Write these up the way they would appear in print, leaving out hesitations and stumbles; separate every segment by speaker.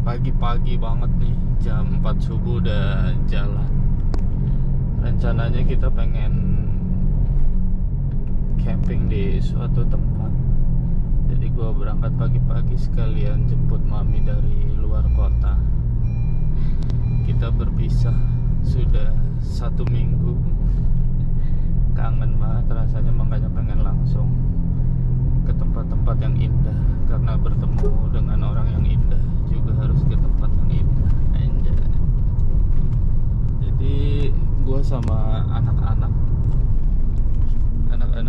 Speaker 1: pagi-pagi banget nih, jam 4 subuh udah jalan. Rencananya kita pengen camping di suatu tempat. Jadi gua berangkat pagi-pagi sekalian jemput mami dari luar kota. Kita berpisah sudah 1 minggu. Kangen banget rasanya, makanya pengen langsung ke tempat-tempat yang indah. Karena bertemu dengan orang yang indah juga harus ke tempat yang indah. Anjay. Jadi gua sama anak-anak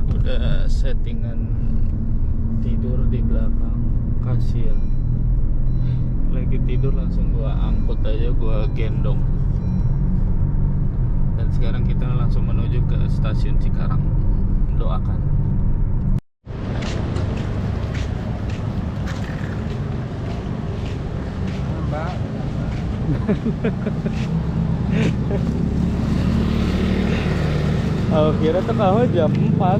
Speaker 1: udah settingan tidur di belakang. Kasian lagi tidur, langsung gua angkut aja, gua gendong. Dan sekarang kita langsung menuju ke stasiun Cikarang. Doakan.
Speaker 2: Mbak.
Speaker 1: Oh, kira tuh kamu jam 4.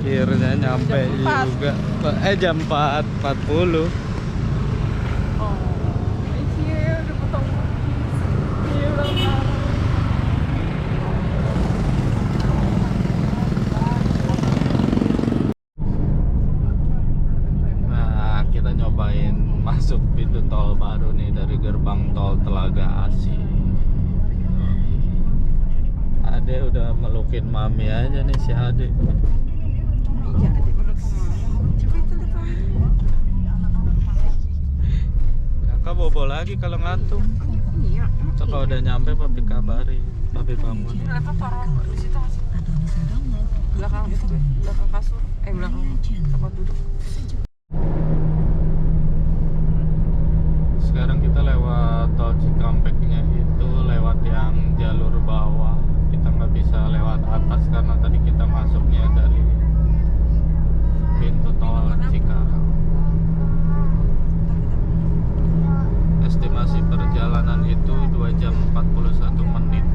Speaker 1: Kiranya nyampe
Speaker 2: Jam 4.
Speaker 1: juga. Jam 4.40.
Speaker 2: Udah potong. Iya,
Speaker 1: Nah, kita nyobain masuk pintu tol baru nih dari gerbang tol Telaga Asih. Ade udah melukin mami aja nih si Ade.
Speaker 2: iya, adik belum sama. Coba itu lihat.
Speaker 1: Kakak bobo lagi kalau ngantuk.
Speaker 2: Iya.
Speaker 1: So kalau udah nyampe papi kabari, papi bangun.
Speaker 2: Kenapa taruh di situ masih? Belakang itu, belakang kasur. Belakang tempat duduk.
Speaker 1: Sekarang kita lewat tol Cikampeknya itu lewat yang jalur bawah. Kita nggak bisa lewat atas karena tadi kita masuknya dari pintu tol Cikarang. Estimasi perjalanan itu 2 jam 41 menit,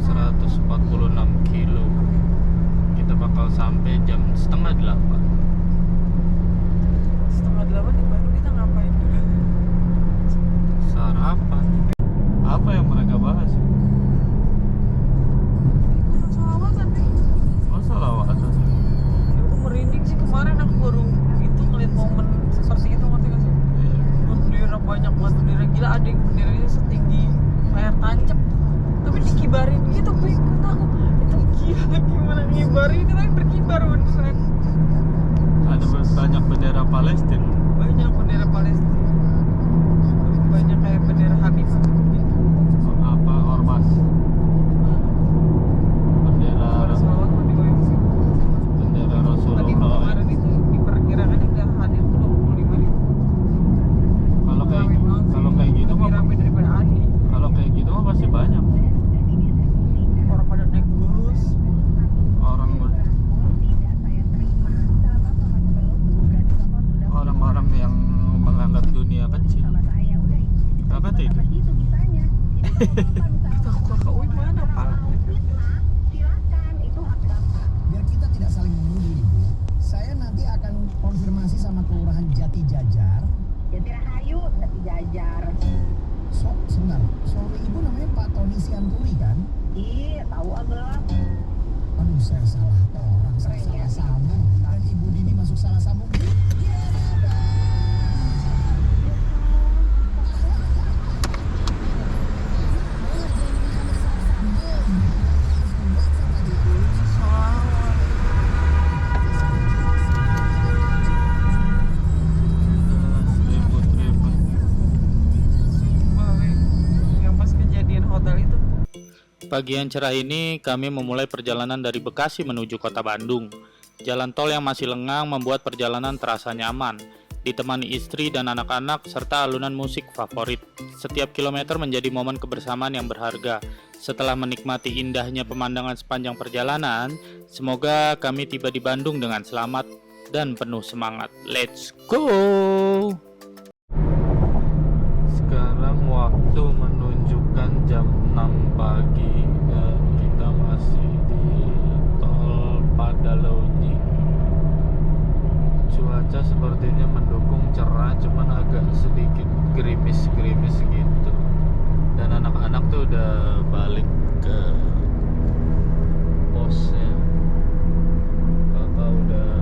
Speaker 1: 146 kilo. Kita bakal sampai jam setengah 8.
Speaker 2: Setengah 8 di Bandung kita ngapain dulu?
Speaker 1: Sarapan. Apa yang mereka bahas?
Speaker 2: Itu salawatan nih.
Speaker 1: Oh, salawatan.
Speaker 2: Aku merinding sih, kemarin aku baru itu ngeliat momen seperti itu, ngerti gak sih? Bendera banyak banget, bendera gila, ada yang benderanya setinggi layar tancap tapi dikibarin gitu. Gue tahu itu gila, gimana ngibarin itu kan berkibar beneran.
Speaker 1: Ada banyak bendera Palestina.
Speaker 2: Banyak bendera Palestina, banyak kayak bendera Habib gitu.
Speaker 1: Apa ormas? Bendera
Speaker 2: Suara salawat mau digoyang sih.
Speaker 1: bendera
Speaker 2: Tadi
Speaker 1: Rasulullah.
Speaker 2: kemarin itu diperkirakan udah hadir tuh 25.000.
Speaker 1: Kalau kayak gitu
Speaker 2: lebih
Speaker 1: mah
Speaker 2: rame daripada Adi.
Speaker 1: kalau kayak gitu mah pasti banyak
Speaker 2: Orang pada naik bus.
Speaker 1: orang-orang yang menganggap dunia kecil. Apa itu?
Speaker 2: Tahu kakak Uy mana Pak?
Speaker 3: Biar kita tidak saling menuduh, Ibu. Saya nanti akan konfirmasi sama Kelurahan Jati Jajar.
Speaker 4: Jati Rahayu, Jati Jajar.
Speaker 3: Sebentar, suami Ibu namanya Pak Tony Sianturi kan?
Speaker 4: Iya, tahu agak.
Speaker 3: Aduh, saya salah orang, saya salah sambung. Dan Ibu Dini masuk salah sambung.
Speaker 1: Ribut-ribut.
Speaker 2: Yang pas kejadian hotel itu.
Speaker 1: Pagi yang cerah ini kami memulai perjalanan dari Bekasi menuju kota Bandung. Jalan tol yang masih lengang membuat perjalanan terasa nyaman, ditemani istri dan anak-anak serta alunan musik favorit. Setiap kilometer menjadi momen kebersamaan yang berharga. Setelah menikmati indahnya pemandangan sepanjang perjalanan, semoga kami tiba di Bandung dengan selamat dan penuh semangat. Let's go! Sekarang waktu menunjukkan jam 6 pagi dan kita masih di tol Padalonyi. Cuaca cuaca sepertinya mendukung cerah, cuman agak sedikit gerimis-gerimis gitu. Dan anak-anak tuh udah balik ke posnya. Kakak udah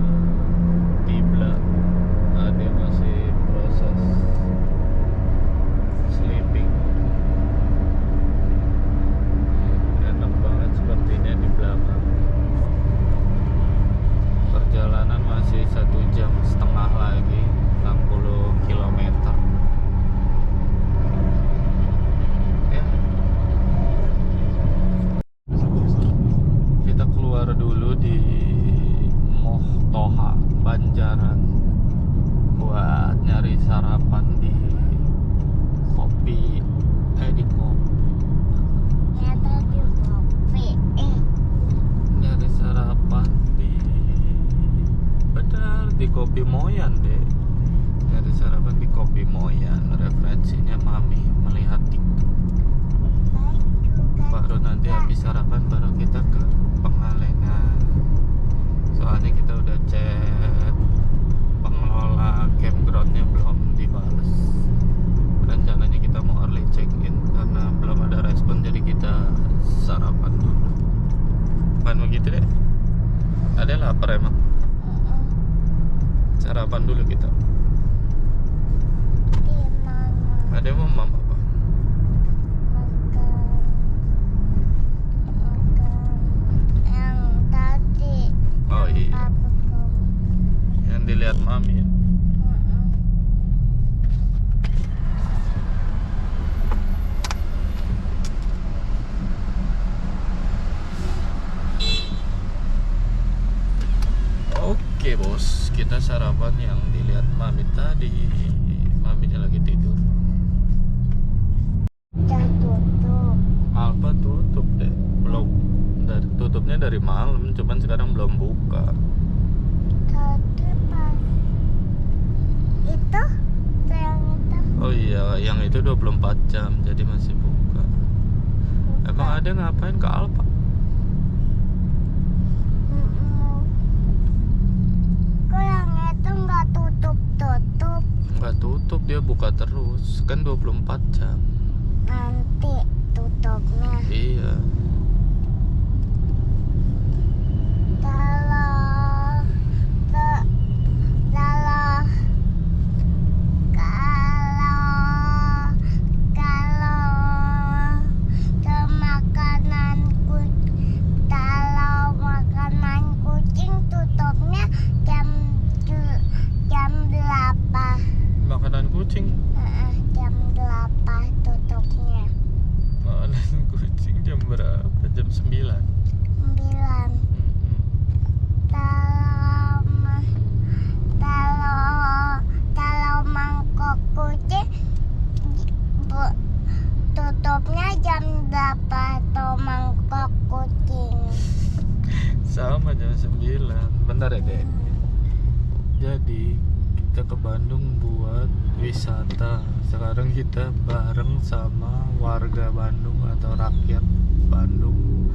Speaker 1: tiba, dia masih proses sleeping. Enak banget sepertinya di belakang. Perjalanan masih 1,5 jam lagi, 60 km. Ya. Kita keluar dulu di Moh Toha, Banjaran, buat nyari sarapan di kopi. Di kopi.
Speaker 5: Ya tadi kopi.
Speaker 1: Nyari sarapan di Kopi Moyan deh. Nyari sarapan di Kopi Moyan. Referensinya Mami melihat TikTok. Baru nanti habis sarapan baru kita ke Pengalengan. Soalnya kita udah chat pengelola campgroundnya belum dibales. Rencananya kita mau early check in karena belum ada respon, jadi kita sarapan dulu. Kan begitu deh. Ada lapar emang. Sarapan dulu kita. Ada mau mama apa?
Speaker 5: Yang tadi.
Speaker 1: Oh iya, yang dilihat Mami ya. Oke bos, kita sarapan yang dilihat Mami tadi. Maminya lagi tidur.
Speaker 5: Udah tutup.
Speaker 1: Alfa tutup deh, belum. Tutupnya dari malam, cuman sekarang belum buka.
Speaker 5: Tadi pas itu yang itu.
Speaker 1: Oh iya, yang itu 24 jam, jadi masih buka. Emang ada ngapain ke Alfa?
Speaker 5: Kok yang itu nggak tutup?
Speaker 1: Nggak tutup, dia buka terus. Kan 24 jam.
Speaker 5: Nanti tutupnya.
Speaker 1: Iya.
Speaker 5: Kalau makanan kucing tutupnya jam 8.
Speaker 1: Makanan kucing.
Speaker 5: Jam 8 tutupnya.
Speaker 1: Makanan kucing jam berapa? Jam 9.
Speaker 5: 9. Kalau mangkok kucing tutupnya jam 8 atau mangkok kucing.
Speaker 1: Sama jam 9. Bentar ya deh. Jadi kita ke Bandung buat wisata. Sekarang kita bareng sama warga Bandung atau rakyat Bandung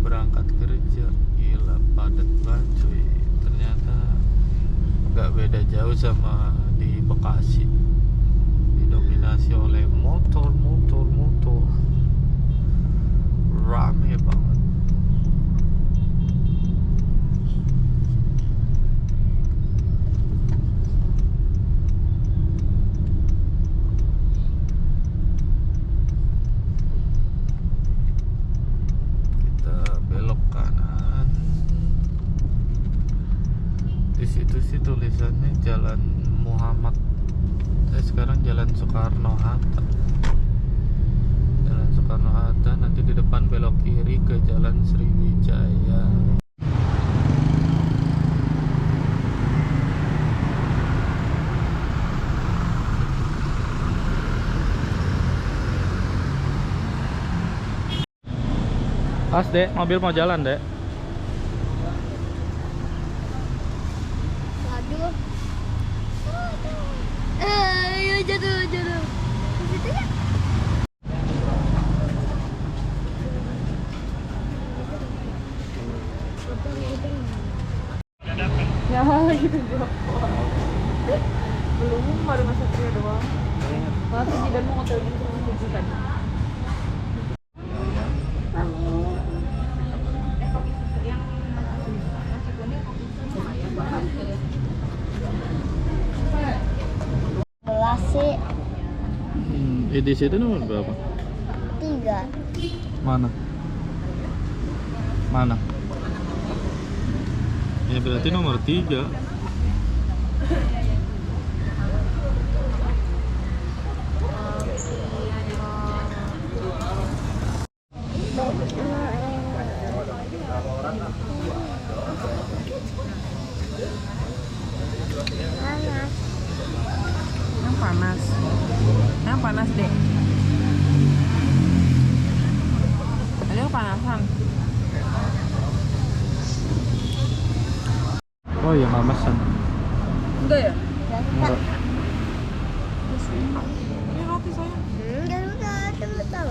Speaker 1: berangkat kerja. Gila padat banget cuy. Ternyata nggak beda jauh sama di Bekasi. Didominasi oleh motor. Rame banget. Kita belok kanan. Di situ sih tulisannya Jalan Muhammad. Saya sekarang Jalan Soekarno-Hatta. Jalan Soekarno-Hatta, nanti di depan belok kiri ke Jalan Sriwijaya. Pas dek, mobil mau jalan dek.
Speaker 5: Waduh. Ya jatuh. Di situ ya.
Speaker 2: Ya gitu. Belum, baru masa Satria doang. Waktu Jidan mau hotel gitu tujuh kan.
Speaker 5: Belas sih
Speaker 1: Di situ nomor berapa?
Speaker 5: 3.
Speaker 1: Mana? Mana? Ya berarti nomor 3.
Speaker 2: Panas. Yang panas deh. Ada kepanasan.
Speaker 1: Oh iya, mamesan.
Speaker 2: Enggak ya?
Speaker 1: Enggak.
Speaker 2: Ini roti sayang.
Speaker 5: Betul.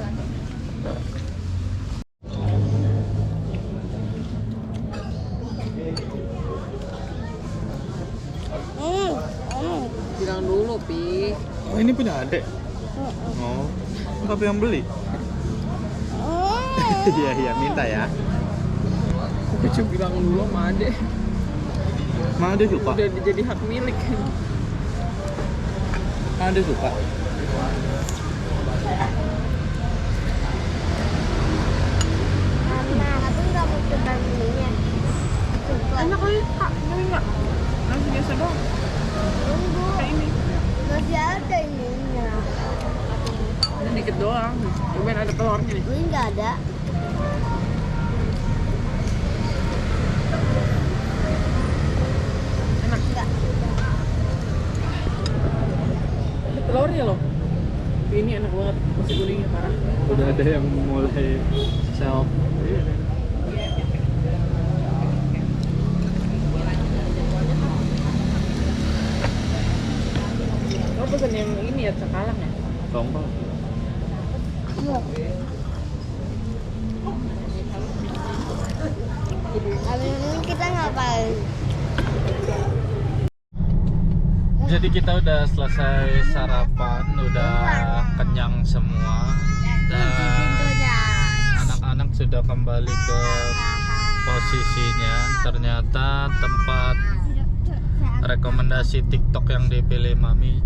Speaker 2: Bilang dulu, Pi.
Speaker 1: Oh, ini punya adek. Oh, tapi yang beli. Iya iya, minta ya.
Speaker 2: Aku cuma bilang dulu sama Ade.
Speaker 1: Mana dia suka?
Speaker 2: Udah jadi hak milik.
Speaker 1: Mana dia suka?
Speaker 5: Mama, aku nggak mau coba belinya.
Speaker 2: Enak kali, Kak. Ini enggak. Nasi biasa doang.
Speaker 5: Tunggu,
Speaker 2: Kayak ini.
Speaker 5: masih ada ininya.
Speaker 2: Ini dikit doang. Cobain ada telurnya nih.
Speaker 5: Ini nggak ada.
Speaker 2: Enak.
Speaker 5: Nggak.
Speaker 2: Ada telurnya loh. Ini enak banget. Nasi kuningnya parah.
Speaker 1: Udah ada yang mulai self.
Speaker 2: Kamu pesen yang ini ya, cakalang ya?
Speaker 1: Tombol.
Speaker 5: Habis ini kita ngapain?
Speaker 1: Jadi kita udah selesai sarapan, udah kenyang semua, dan
Speaker 5: Pintunya.
Speaker 1: anak-anak sudah kembali ke posisinya. Ternyata tempat rekomendasi TikTok yang dipilih Mami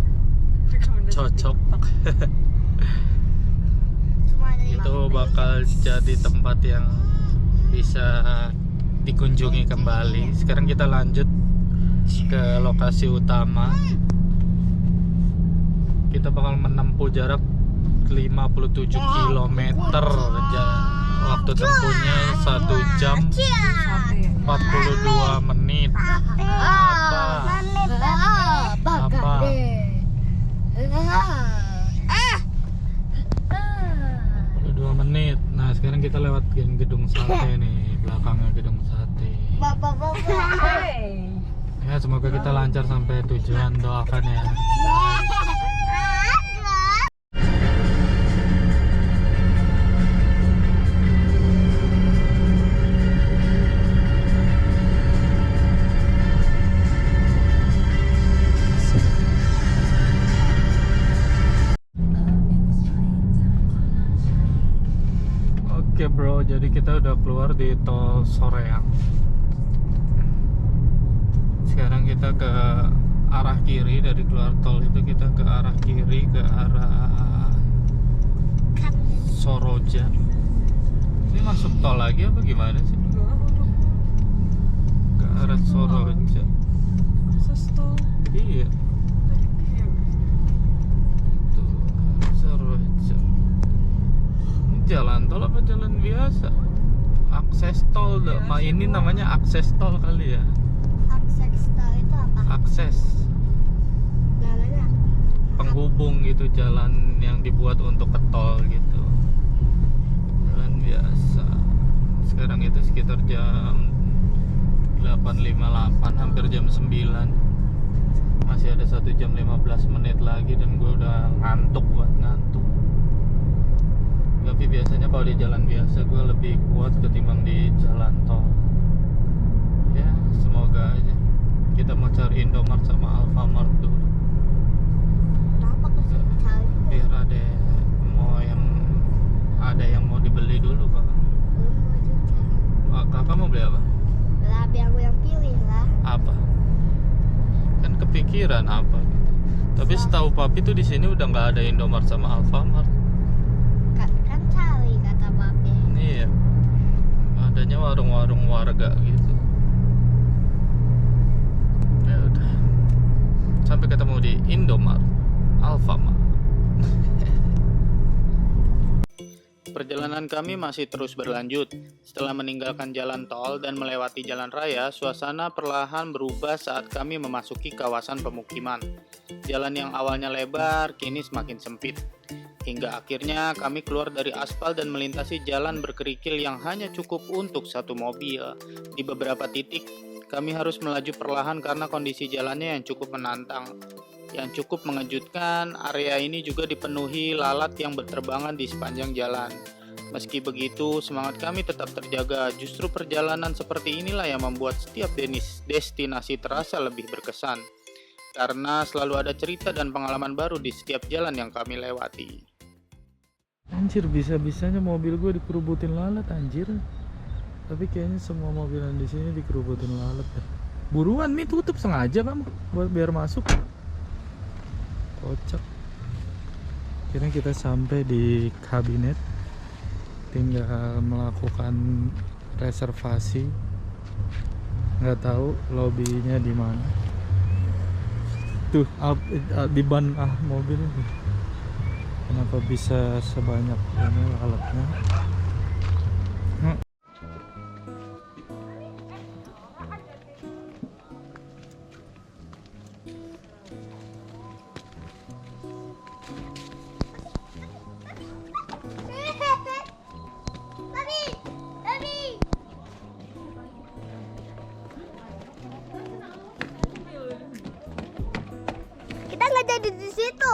Speaker 1: cocok. Itu bakal jadi tempat yang bisa dikunjungi kembali. Sekarang kita lanjut ke lokasi utama. Kita bakal menempuh jarak 57 km. Waktu tempuhnya 1 jam 42 menit. Apa? 42 menit. Nah, sekarang kita lewat gedung sate nih, belakangnya gedung sate.
Speaker 5: Bapak.
Speaker 1: Ya, semoga kita lancar sampai tujuan, doakan ya. Oke bro, jadi kita udah keluar di tol Soreang. Sekarang kita ke arah kiri, dari keluar tol itu kita ke arah kiri, ke arah Soroja. Ini masuk tol lagi apa gimana sih? Ke arah Soroja.
Speaker 2: Sestol.
Speaker 1: Iya. Tuh, Soroja. Ini jalan tol apa jalan biasa? Akses tol, ini namanya akses tol kali ya.
Speaker 5: Akses tol itu apa?
Speaker 1: Akses
Speaker 5: Namanya?
Speaker 1: penghubung gitu, jalan yang dibuat untuk ke tol gitu. Jalan biasa. Sekarang itu sekitar jam 8.58, hampir jam 9. Masih ada 1 jam 15 menit lagi dan gue udah ngantuk banget, ngantuk. Tapi biasanya kalau di jalan biasa gue lebih kuat ketimbang di jalan tol. Ya, semoga aja. Kita mau cari Indomart sama Alfamart. Alfamart dulu.
Speaker 5: Kenapa ke cari?
Speaker 1: Biar ada yang mau dibeli dulu kak.
Speaker 5: Belum mau juga.
Speaker 1: Kakak mau beli apa?
Speaker 5: Lah biar gue yang pilih lah.
Speaker 1: Apa? Kan kepikiran apa gitu. Tapi setahu papi tuh di sini udah nggak ada Indomart sama Alfamart.
Speaker 5: Kan cari kata papi.
Speaker 1: Iya. Adanya warung-warung warga gitu. Ya udah. Sampai ketemu di Indomart, Alfamart. Perjalanan kami masih terus berlanjut. Setelah meninggalkan jalan tol dan melewati jalan raya, suasana perlahan berubah saat kami memasuki kawasan pemukiman. Jalan yang awalnya lebar, kini semakin sempit. Hingga akhirnya kami keluar dari aspal dan melintasi jalan berkerikil yang hanya cukup untuk satu mobil. Di beberapa titik, kami harus melaju perlahan karena kondisi jalannya yang cukup menantang. Yang cukup mengejutkan, area ini juga dipenuhi lalat yang berterbangan di sepanjang jalan. Meski begitu, semangat kami tetap terjaga. Justru perjalanan seperti inilah yang membuat setiap destinasi terasa lebih berkesan. Karena selalu ada cerita dan pengalaman baru di setiap jalan yang kami lewati. Anjir, bisa-bisanya mobil gue dikerubutin lalat anjir. Tapi kayaknya semua mobil yang di sini dikerubutin lalat ya. Buruan nih, tutup sengaja kamu buat biar masuk. Kocak. Kira kita sampai di kabinet, tinggal melakukan reservasi. Nggak tahu lobbynya di mana. Tuh di ban mobil ini. Kenapa bisa sebanyak ini lalatnya?
Speaker 5: Kita nggak jadi di situ.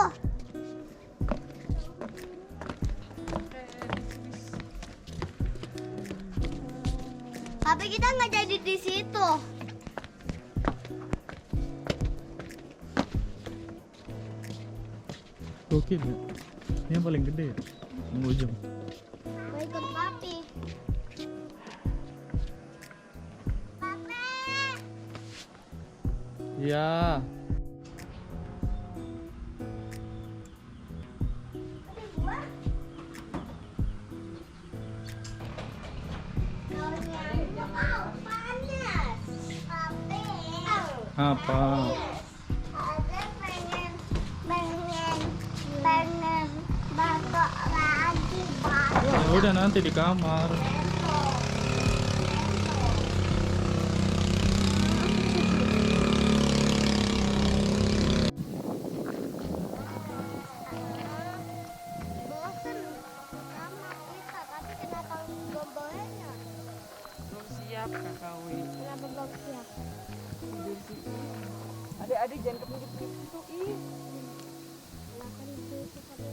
Speaker 5: Tapi kita nggak jadi di situ.
Speaker 1: Gokil ya. Ini yang paling gede ya, yang ujung.
Speaker 5: Mau ikut papi. Papi.
Speaker 1: Iya. Apa?
Speaker 5: Ada pengen batok lagi, Pak.
Speaker 1: Ya udah nanti di kamar.
Speaker 5: Bosan sama kita, tapi kenapa belum bolehnya?
Speaker 2: Belum siap kakak Wi.
Speaker 5: Kenapa belum siap?
Speaker 2: Tidur sih. Adik-adik jangan kepinggir situ ih.
Speaker 5: Makan di situ tadi.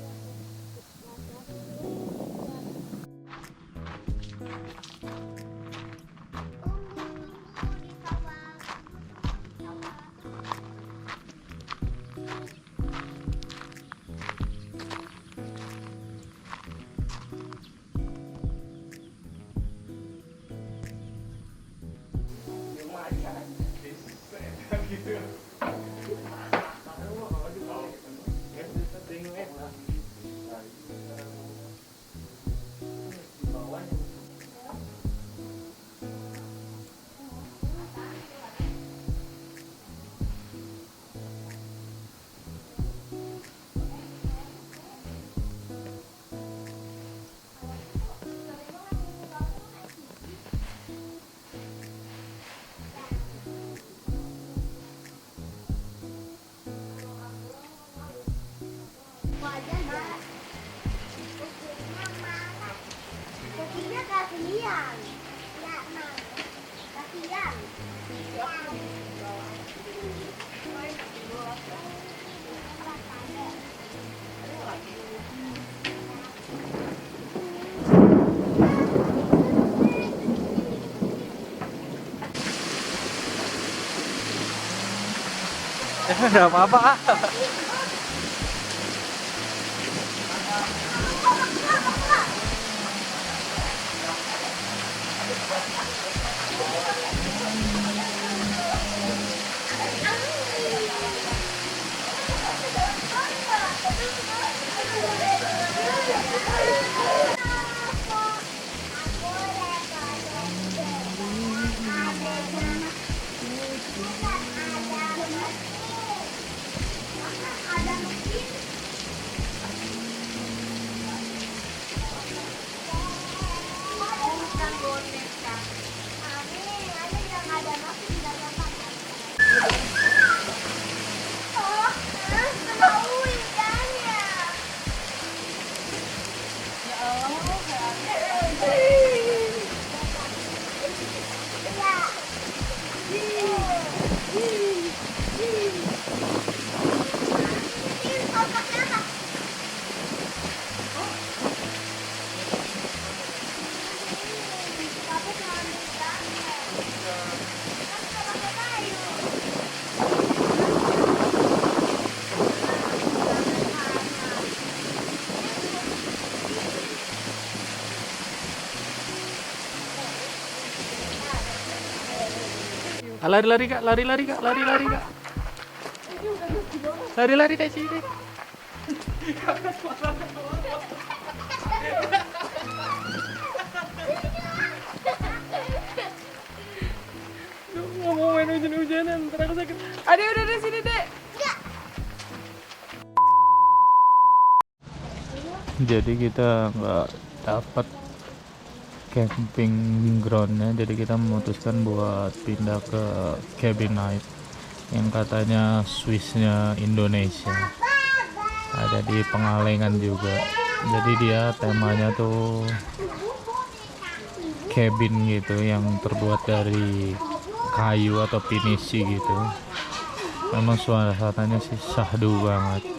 Speaker 1: Nggak apa-apa. Lari-lari kak, lari-lari kak, lari-lari kak. Lari-lari kak sini.
Speaker 2: Nggak mau main hujan-hujanan, ntar aku sakit. Adek udah di sini dek.
Speaker 1: Jadi kita nggak dapat camping groundnya, jadi kita memutuskan buat pindah ke cabin night yang katanya Swissnya Indonesia, ada di Pengalengan juga. Jadi dia temanya tuh cabin gitu yang terbuat dari kayu atau pinisi gitu. Memang suasananya sih syahdu banget,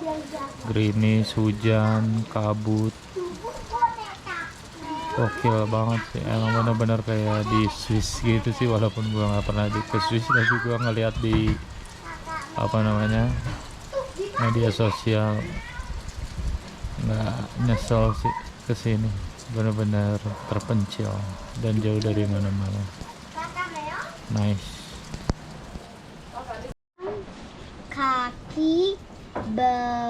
Speaker 1: gerimis, hujan, kabut. Gokil banget sih, emang bener-bener kayak di Swiss gitu sih, walaupun gua nggak pernah ke Swiss, tapi gua ngeliat di apa namanya media sosial. Nggak nyesel sih kesini, bener-bener terpencil dan jauh dari mana-mana. Nice.
Speaker 5: Kaki belekan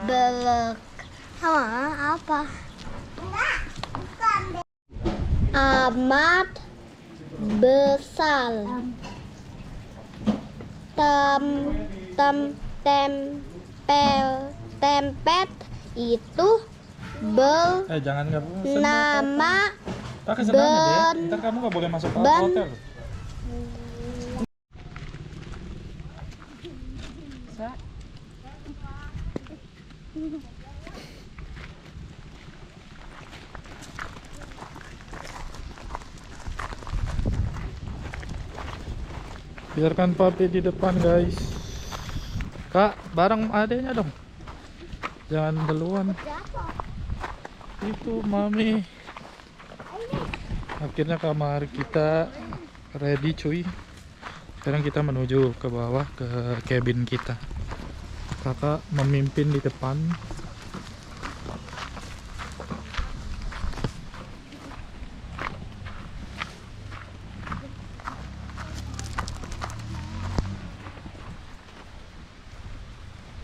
Speaker 5: belek apa amat besar tempet itu
Speaker 1: Jangan
Speaker 5: nama
Speaker 1: pakai senangnya deh. Ntar kamu nggak boleh masuk hotel. Biarkan papi di depan guys. Kak, bareng adanya dong. Jangan duluan. Itu mami. Akhirnya kamar kita ready cuy. Sekarang kita menuju ke bawah ke cabin kita. Kakak memimpin di depan.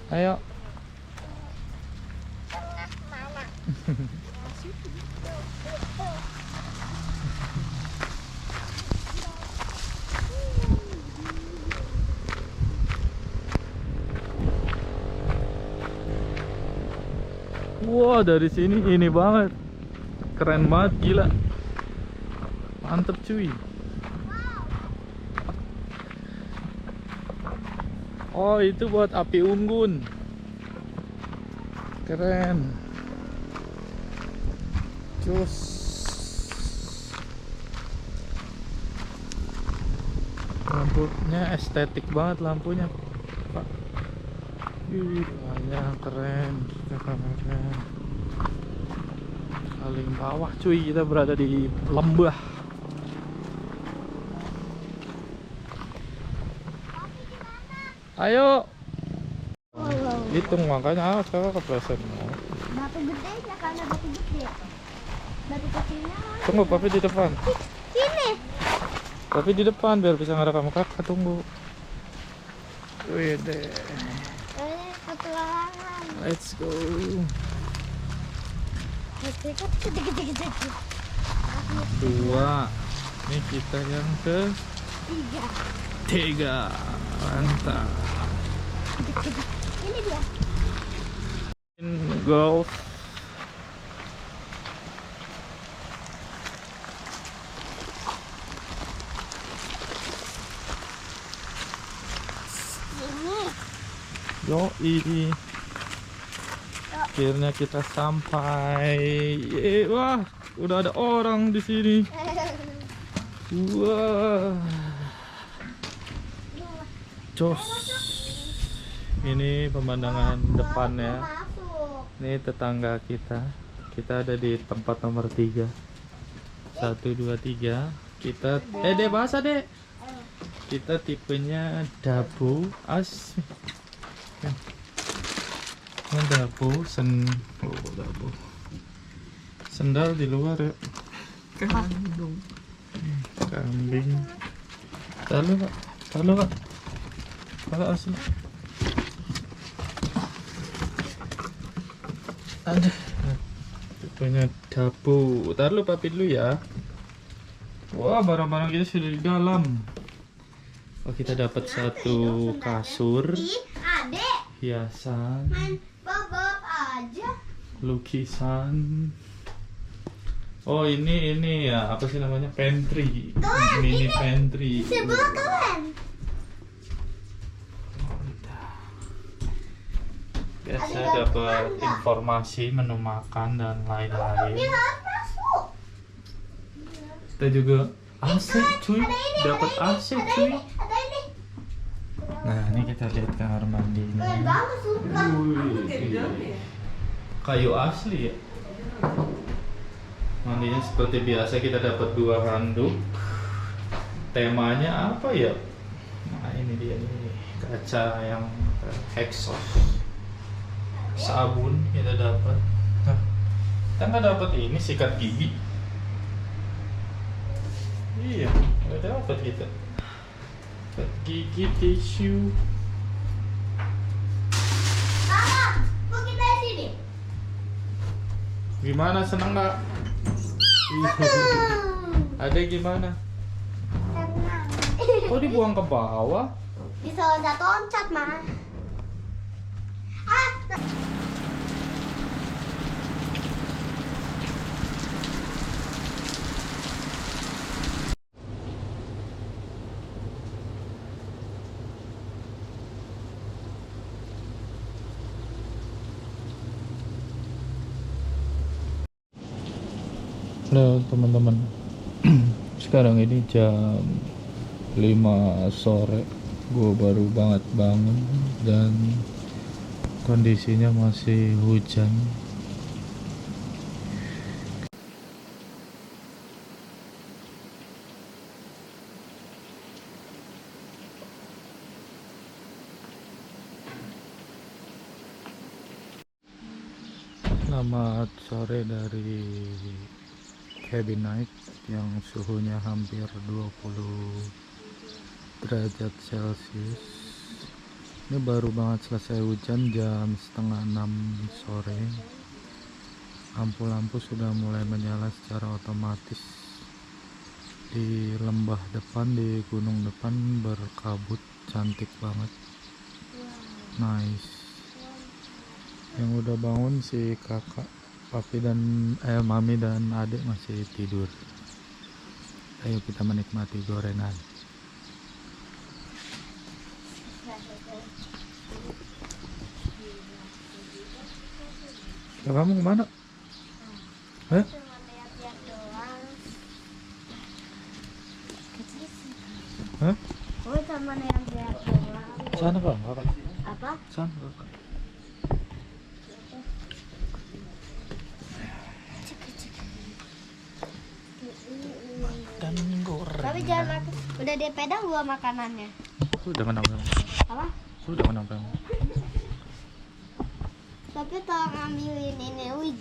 Speaker 1: Ayo. Wah, dari sini ini banget. Keren banget, gila. Mantep cuy. Oh, itu buat api unggun. Keren. Cus. Lampunya estetik banget lampunya, Pak. Ih, banyak keren kamarnya. Paling bawah cuy, kita berada di lembah. Ayo. Hitung makanya kakak kepleset.
Speaker 5: Batu gede ya, karena batu gede. Batu kecilnya.
Speaker 1: Tunggu papi di depan.
Speaker 5: Sini.
Speaker 1: Papi di depan biar bisa ngerekam kakak, tunggu. Wih deh.
Speaker 5: Petualangan.
Speaker 1: Let's go. Dua. Ini kita yang ke tiga. Mantap.
Speaker 5: Ini dia.
Speaker 1: Golf. Yoi. Akhirnya kita sampai. Wah, udah ada orang di sini. Wah. Jos. Ini pemandangan depannya. Ini tetangga kita. Kita ada di tempat nomor 3. 1, 2, 3. Kita Dek bahasa Dek. Kita tipenya dabu as. Dabu dabu. Sendal di luar ya. Kambing. Tahu Pak. Kalau asli. Ada. Tipenya dabu. Taruh lu papi dulu ya. Wah, barang-barang kita sudah di dalam. Oh, kita dapat satu kasur,
Speaker 5: Adek,
Speaker 1: hiasan,
Speaker 5: main bob-bob aja.
Speaker 1: lukisan. Oh, ini ya, apa sih namanya? Pantry. Mini pantry.
Speaker 5: Sebelah kalian.
Speaker 1: Biasa dapat informasi menu makan dan lain-lain.
Speaker 5: Harus masuk.
Speaker 1: Kita juga AC cuy, dapat AC cuy.
Speaker 5: Ada ini.
Speaker 1: Nah, ini kita lihat kamar mandinya.
Speaker 5: Keren banget suka.
Speaker 1: Wih, kayu asli ya. Mandinya seperti biasa, kita dapat 2 handuk. Temanya apa ya? Nah, ini dia nih, kaca yang Hexos. Sabun kita dapat. Nah, kita nggak dapat ini sikat gigi. Iya, nggak dapat kita. Sikat gigi, tisu.
Speaker 5: Kakak, kok kita di sini?
Speaker 1: Gimana, senang nggak? Ada gimana?
Speaker 5: Tenang.
Speaker 1: Kok dibuang ke bawah?
Speaker 5: Bisa loncat-loncat mah.
Speaker 1: Halo teman-teman. Sekarang ini jam 5 sore. Gue baru banget bangun dan kondisinya masih hujan. Selamat sore dari Cabin Night yang suhunya hampir 20 derajat Celcius. Ini baru banget selesai hujan jam 5:30 sore. Lampu-lampu sudah mulai menyala secara otomatis. Di lembah depan, di gunung depan berkabut, cantik banget. Nice. Yang udah bangun si kakak, papi dan mami dan adik masih tidur. Ayo kita menikmati gorengan. Ya, kamu kemana? Hah?
Speaker 5: Cuma lihat-lihat doang.
Speaker 1: Hah?
Speaker 5: Oh, cuma lihat-lihat doang.
Speaker 1: Sana kakak.
Speaker 5: Apa?
Speaker 1: Sana kakak. ikan goreng.
Speaker 5: Tapi jangan makan. Udah di pedang gua makanannya.
Speaker 1: Sudah kenapa?
Speaker 5: Apa?
Speaker 1: Sudah kenapa?
Speaker 5: Tapi tolong ambilin ini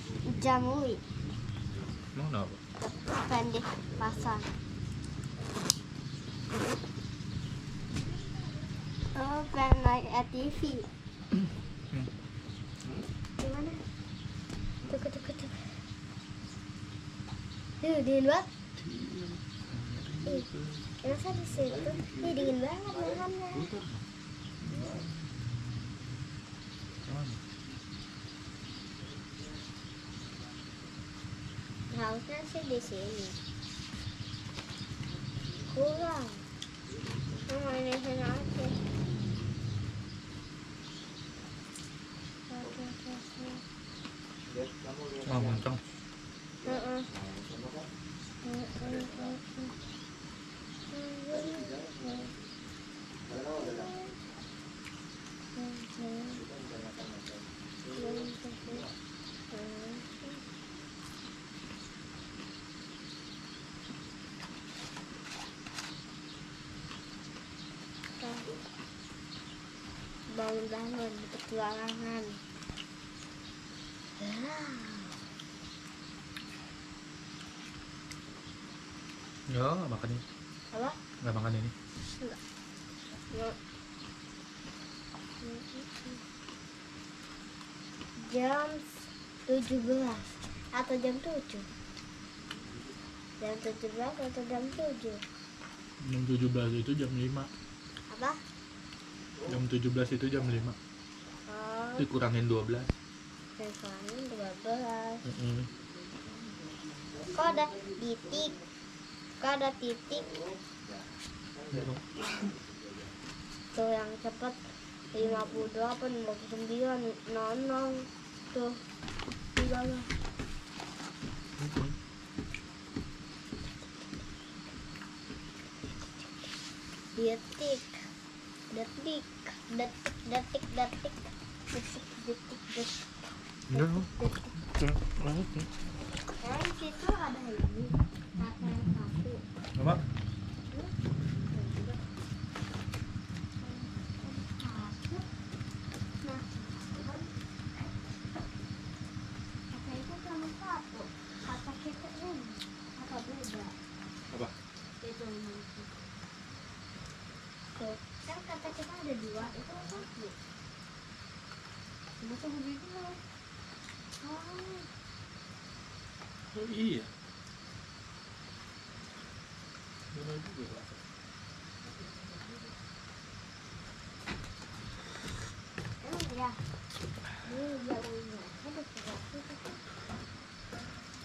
Speaker 5: jamu
Speaker 1: Mau kenapa?
Speaker 5: pendek pasang. Oh, pengen naik ATV. Gimana? Tuh. Dingin banget. Masa di situ? Dingin banget makannya. Harusnya sih di sini. Kurang. Mau ini sana aja.
Speaker 1: Oh, mantap.
Speaker 5: Bangun petualangan.
Speaker 1: Ya, nggak makan ini.
Speaker 5: Apa?
Speaker 1: Nggak makan ini.
Speaker 5: Enggak. Enggak. Jam 17 atau jam 7? Jam 17 atau jam 7?
Speaker 1: Jam 17 itu jam 5.
Speaker 5: Apa?
Speaker 1: Jam 17 itu jam 5.
Speaker 5: Oh,
Speaker 1: Dikurangin 12.
Speaker 5: sekarang 12.
Speaker 1: Mm-mm.
Speaker 5: Kok ada titik? Kok ada titik? Tuh yang cepat 58, 59, 00. Tuh. Gimana? Detik.
Speaker 1: Ya.
Speaker 5: Di situ ada ini. Kata yang satu.
Speaker 1: Apa?
Speaker 5: Nah, kata itu sama satu. Kata kita ini apa beda?
Speaker 1: Apa?
Speaker 5: Itu nanti. Tuh, kan kata kita ada 2, itu satu. Masa begitu? Oh.
Speaker 1: Oh iya. Benar juga.
Speaker 5: Ya. Ini jauhnya. Ada sesuatu.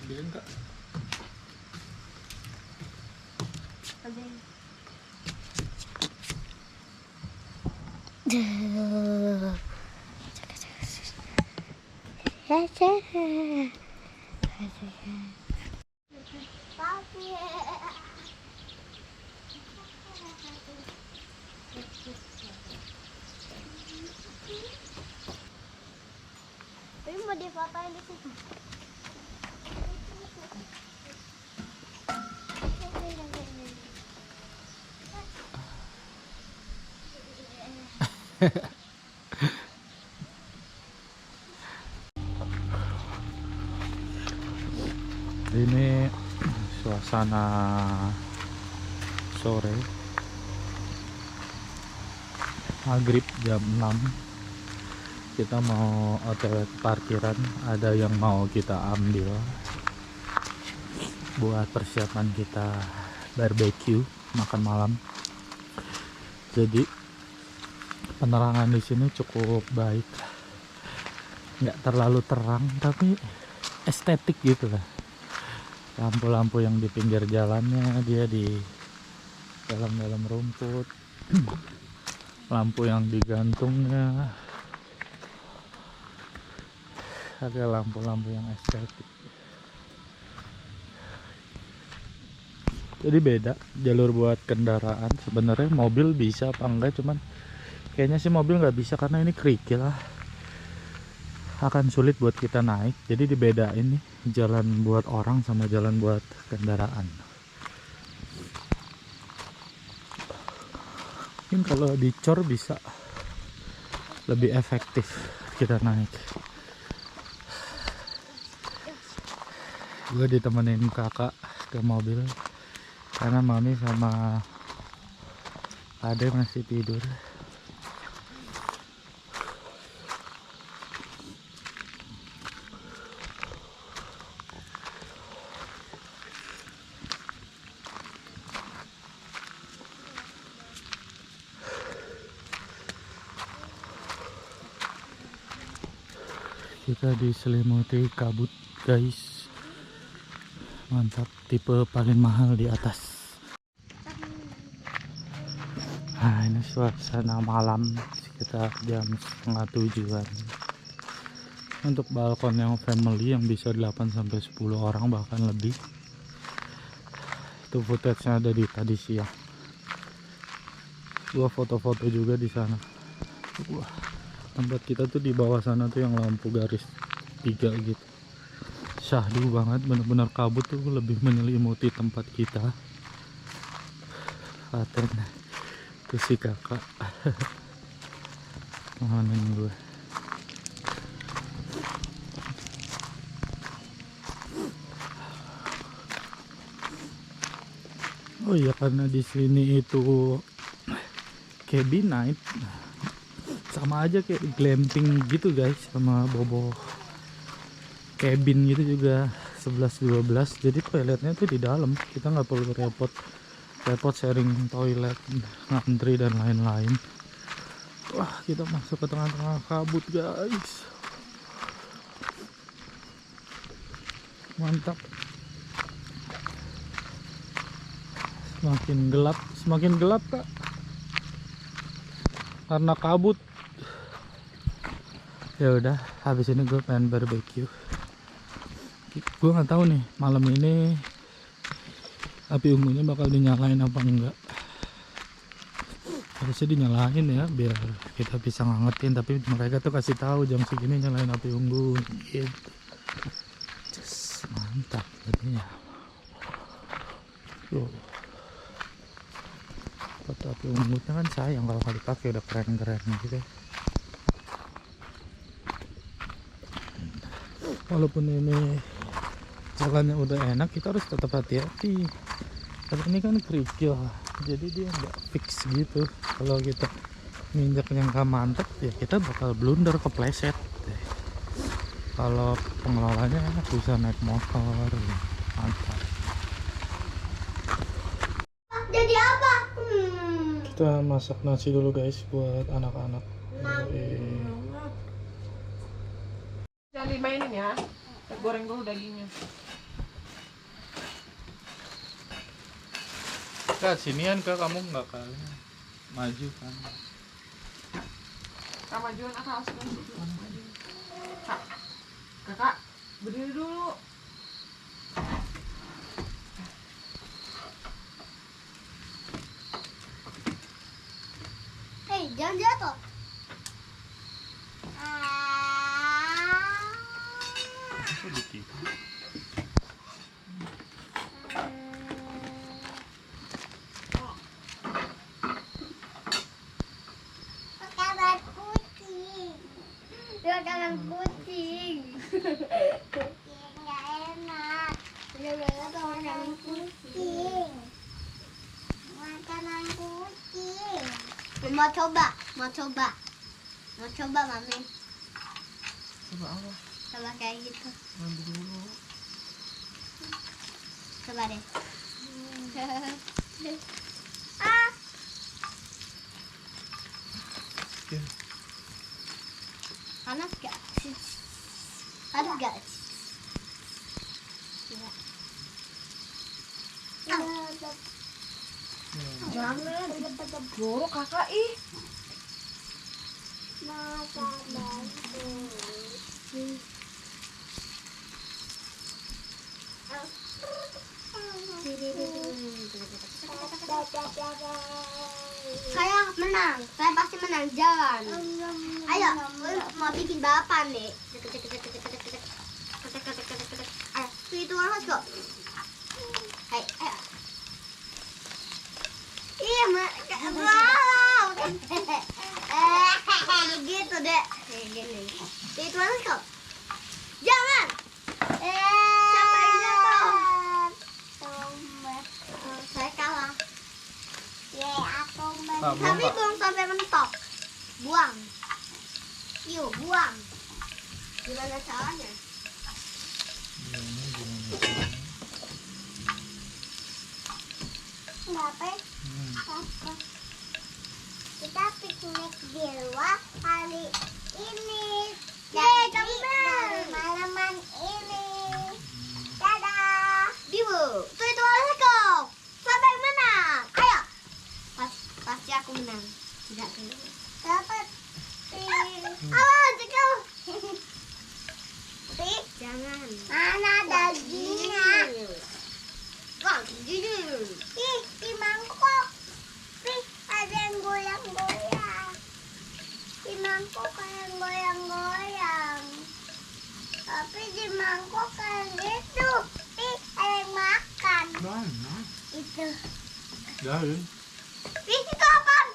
Speaker 1: Ambilin Kak.
Speaker 5: Ada. Papi. Tapi mau difotoin di situ.
Speaker 1: Ini suasana sore maghrib jam 6. Kita mau OTW ke parkiran, ada yang mau kita ambil buat persiapan kita barbecue makan malam. Jadi penerangan di sini cukup baik, nggak terlalu terang tapi estetik gitu lah. Lampu-lampu yang di pinggir jalannya, dia di dalam rumput. Lampu yang digantungnya ada lampu-lampu yang estetik. Jadi beda jalur buat kendaraan. Sebenarnya mobil bisa apa enggak, cuman kayaknya sih mobil nggak bisa karena ini kerikil lah, akan sulit buat kita naik. Jadi dibedain nih jalan buat orang sama jalan buat kendaraan. Mungkin kalau dicor bisa lebih efektif kita naik. Gue ditemenin kakak ke mobil karena mami sama ade masih tidur. Kita diselimuti kabut guys, mantap, tipe paling mahal di atas. Nah ini suasana malam sekitar jam 6:30-an. Untuk balkon yang family yang bisa 8-10 orang bahkan lebih, itu footage-nya ada di tadi siang. Gua foto-foto juga di sana. Wah, tempat kita tuh di bawah sana tuh yang lampu garis 3 gitu, syahdu banget, bener-bener kabut tuh lebih menyelimuti tempat kita. Paten tuh si kakak mohоnin gue. Oh iya, karena di sini itu cabin night, sama aja kayak glamping gitu guys, sama bobo cabin gitu juga 11-12. Jadi toiletnya tuh di dalam, kita nggak perlu repot sharing toilet, ngantri dan lain-lain. Wah, kita masuk ke tengah-tengah kabut guys, mantap. Semakin gelap kak, karena kabut. Ya udah, habis ini gue pengen barbecue. Gue nggak tahu nih malam ini api unggunya bakal dinyalain apa enggak. Harusnya dinyalain ya biar kita bisa ngangetin, tapi mereka tuh kasih tahu jam segini nyalain api unggun gitu. Just, mantap jadinya. Foto api unggunnya kan sayang kalau nggak dipakai, udah keren-keren gitu. Walaupun ini jalannya udah enak, kita harus tetap hati-hati. Tapi ini kan kerikil, jadi dia nggak fix gitu. Kalau kita nginjak yang nggak mantep, ya kita bakal blunder, kepleset. Kalau pengelolanya enak, bisa naik motor, mantap.
Speaker 5: Jadi apa?
Speaker 1: Kita masak nasi dulu guys buat anak-anak.
Speaker 2: Jangan dimainin ya. Kita goreng dulu dagingnya.
Speaker 1: Kak, sinian kak, kamu nggak kalah maju kan?
Speaker 2: Kak, majuan akak asupan situ. Maju. Kak, kakak berdiri dulu.
Speaker 5: Hei, jangan jatuh.
Speaker 1: Itu dikit.
Speaker 5: Makanan kucing. Makanan kucing. Kucing nggak enak. Bener-bener makanan kucing. Makanan kucing. Mau coba mami.
Speaker 2: Coba apa?
Speaker 5: Coba kayak gitu.
Speaker 2: Mandi dulu.
Speaker 5: Coba deh. Ah. Panas gak? Panas gak? Enggak.
Speaker 2: Jangan. Jorok kakak ih.
Speaker 5: Makanan kucing. Saya menang, saya pasti menang, jalan. Ayo, mau bikin balapan nih. Ayo, itu harus kok. Ayo. Iya, wow, gede kayak gini. Itu mana kok? Jangan. Sampai jatuh. Saya kalah. Tapi belum sampai mentok. Buang. Yuk, buang. Gimana caranya? Ngapain? Kita piknik di luar kali ini. Jadi malaman ini. Dadah. Bibu, itu aja kok. Sampai menang. Ayo. Pasti aku menang. Tidak kena. Dapat. Awas, kau. Jangan. Mana dagingnya? Wah, jujur. Di mangkok. Ada yang goyang-goyang. Di mangkok kayak goyang-goyang. Tapi di mangkok kayak gitu. Ada yang makan.
Speaker 1: Mana?
Speaker 5: Itu.
Speaker 1: Jauh.
Speaker 5: Itu apaan?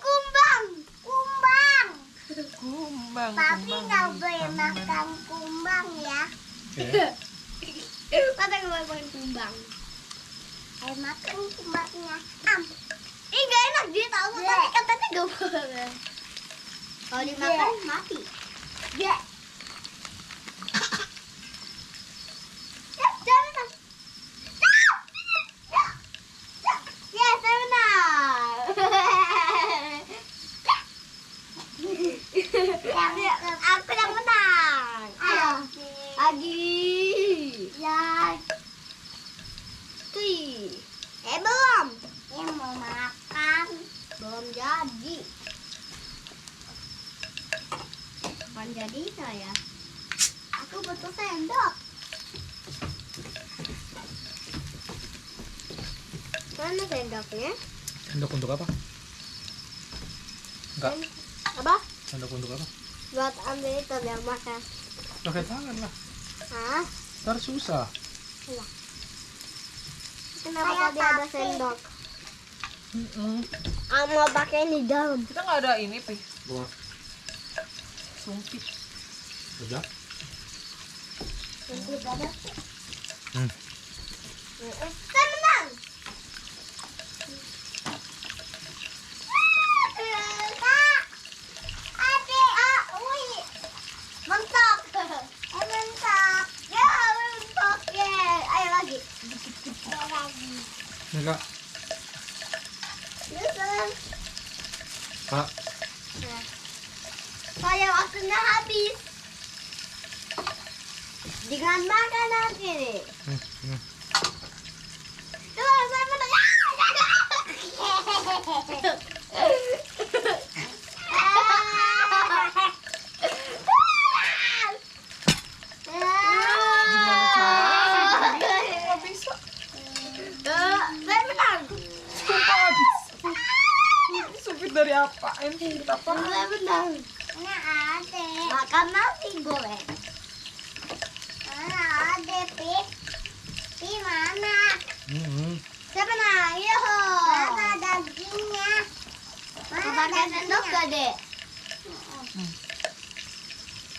Speaker 5: Kumbang. Tapi nggak boleh makan kumbang ya. Tapi nggak boleh makan kumbang. Makan kumbangnya. Nggak enak dia tahu, tapi katanya nggak boleh. Kalau dimakan mati. Ya. Jangan. Ya, saya menang. Aku yang menang. Ayo. Lagi. Ya. Tuh. Belum. Mau makan. Belum jadi. Kapan jadi saya? Aku butuh sendok. Mana sendoknya?
Speaker 1: Sendok untuk apa? Enggak.
Speaker 5: Apa?
Speaker 1: Sendok untuk apa?
Speaker 5: Buat ambil itu yang makan.
Speaker 1: Pakai tangan lah.
Speaker 5: Hah?
Speaker 1: Ntar susah.
Speaker 5: Kenapa tadi ada sendok? Mau pakai ini dalam.
Speaker 2: Kita nggak ada ini, Pi.
Speaker 1: Buat.
Speaker 2: Sumpit.
Speaker 1: Udah.
Speaker 5: Saya
Speaker 1: Hmm.
Speaker 5: menang. Kak, adik, mentok. Mentok. Ya, mentok. Ayo lagi.
Speaker 1: Enggak. Kak.
Speaker 5: Saya waktunya habis. Dengan makanan ini. Tuh, saya menang.
Speaker 2: Nggak bisa.
Speaker 5: Saya menang.
Speaker 2: Sumpah nggak bisa. Ini sumpit dari apa? Ini sumpit apa?
Speaker 5: Saya menang. Makan nasi goreng. Mana ada, Pi? Pi mana? Saya menang. Yoho. Mana dagingnya? Mau pakai sendok gak, Dek?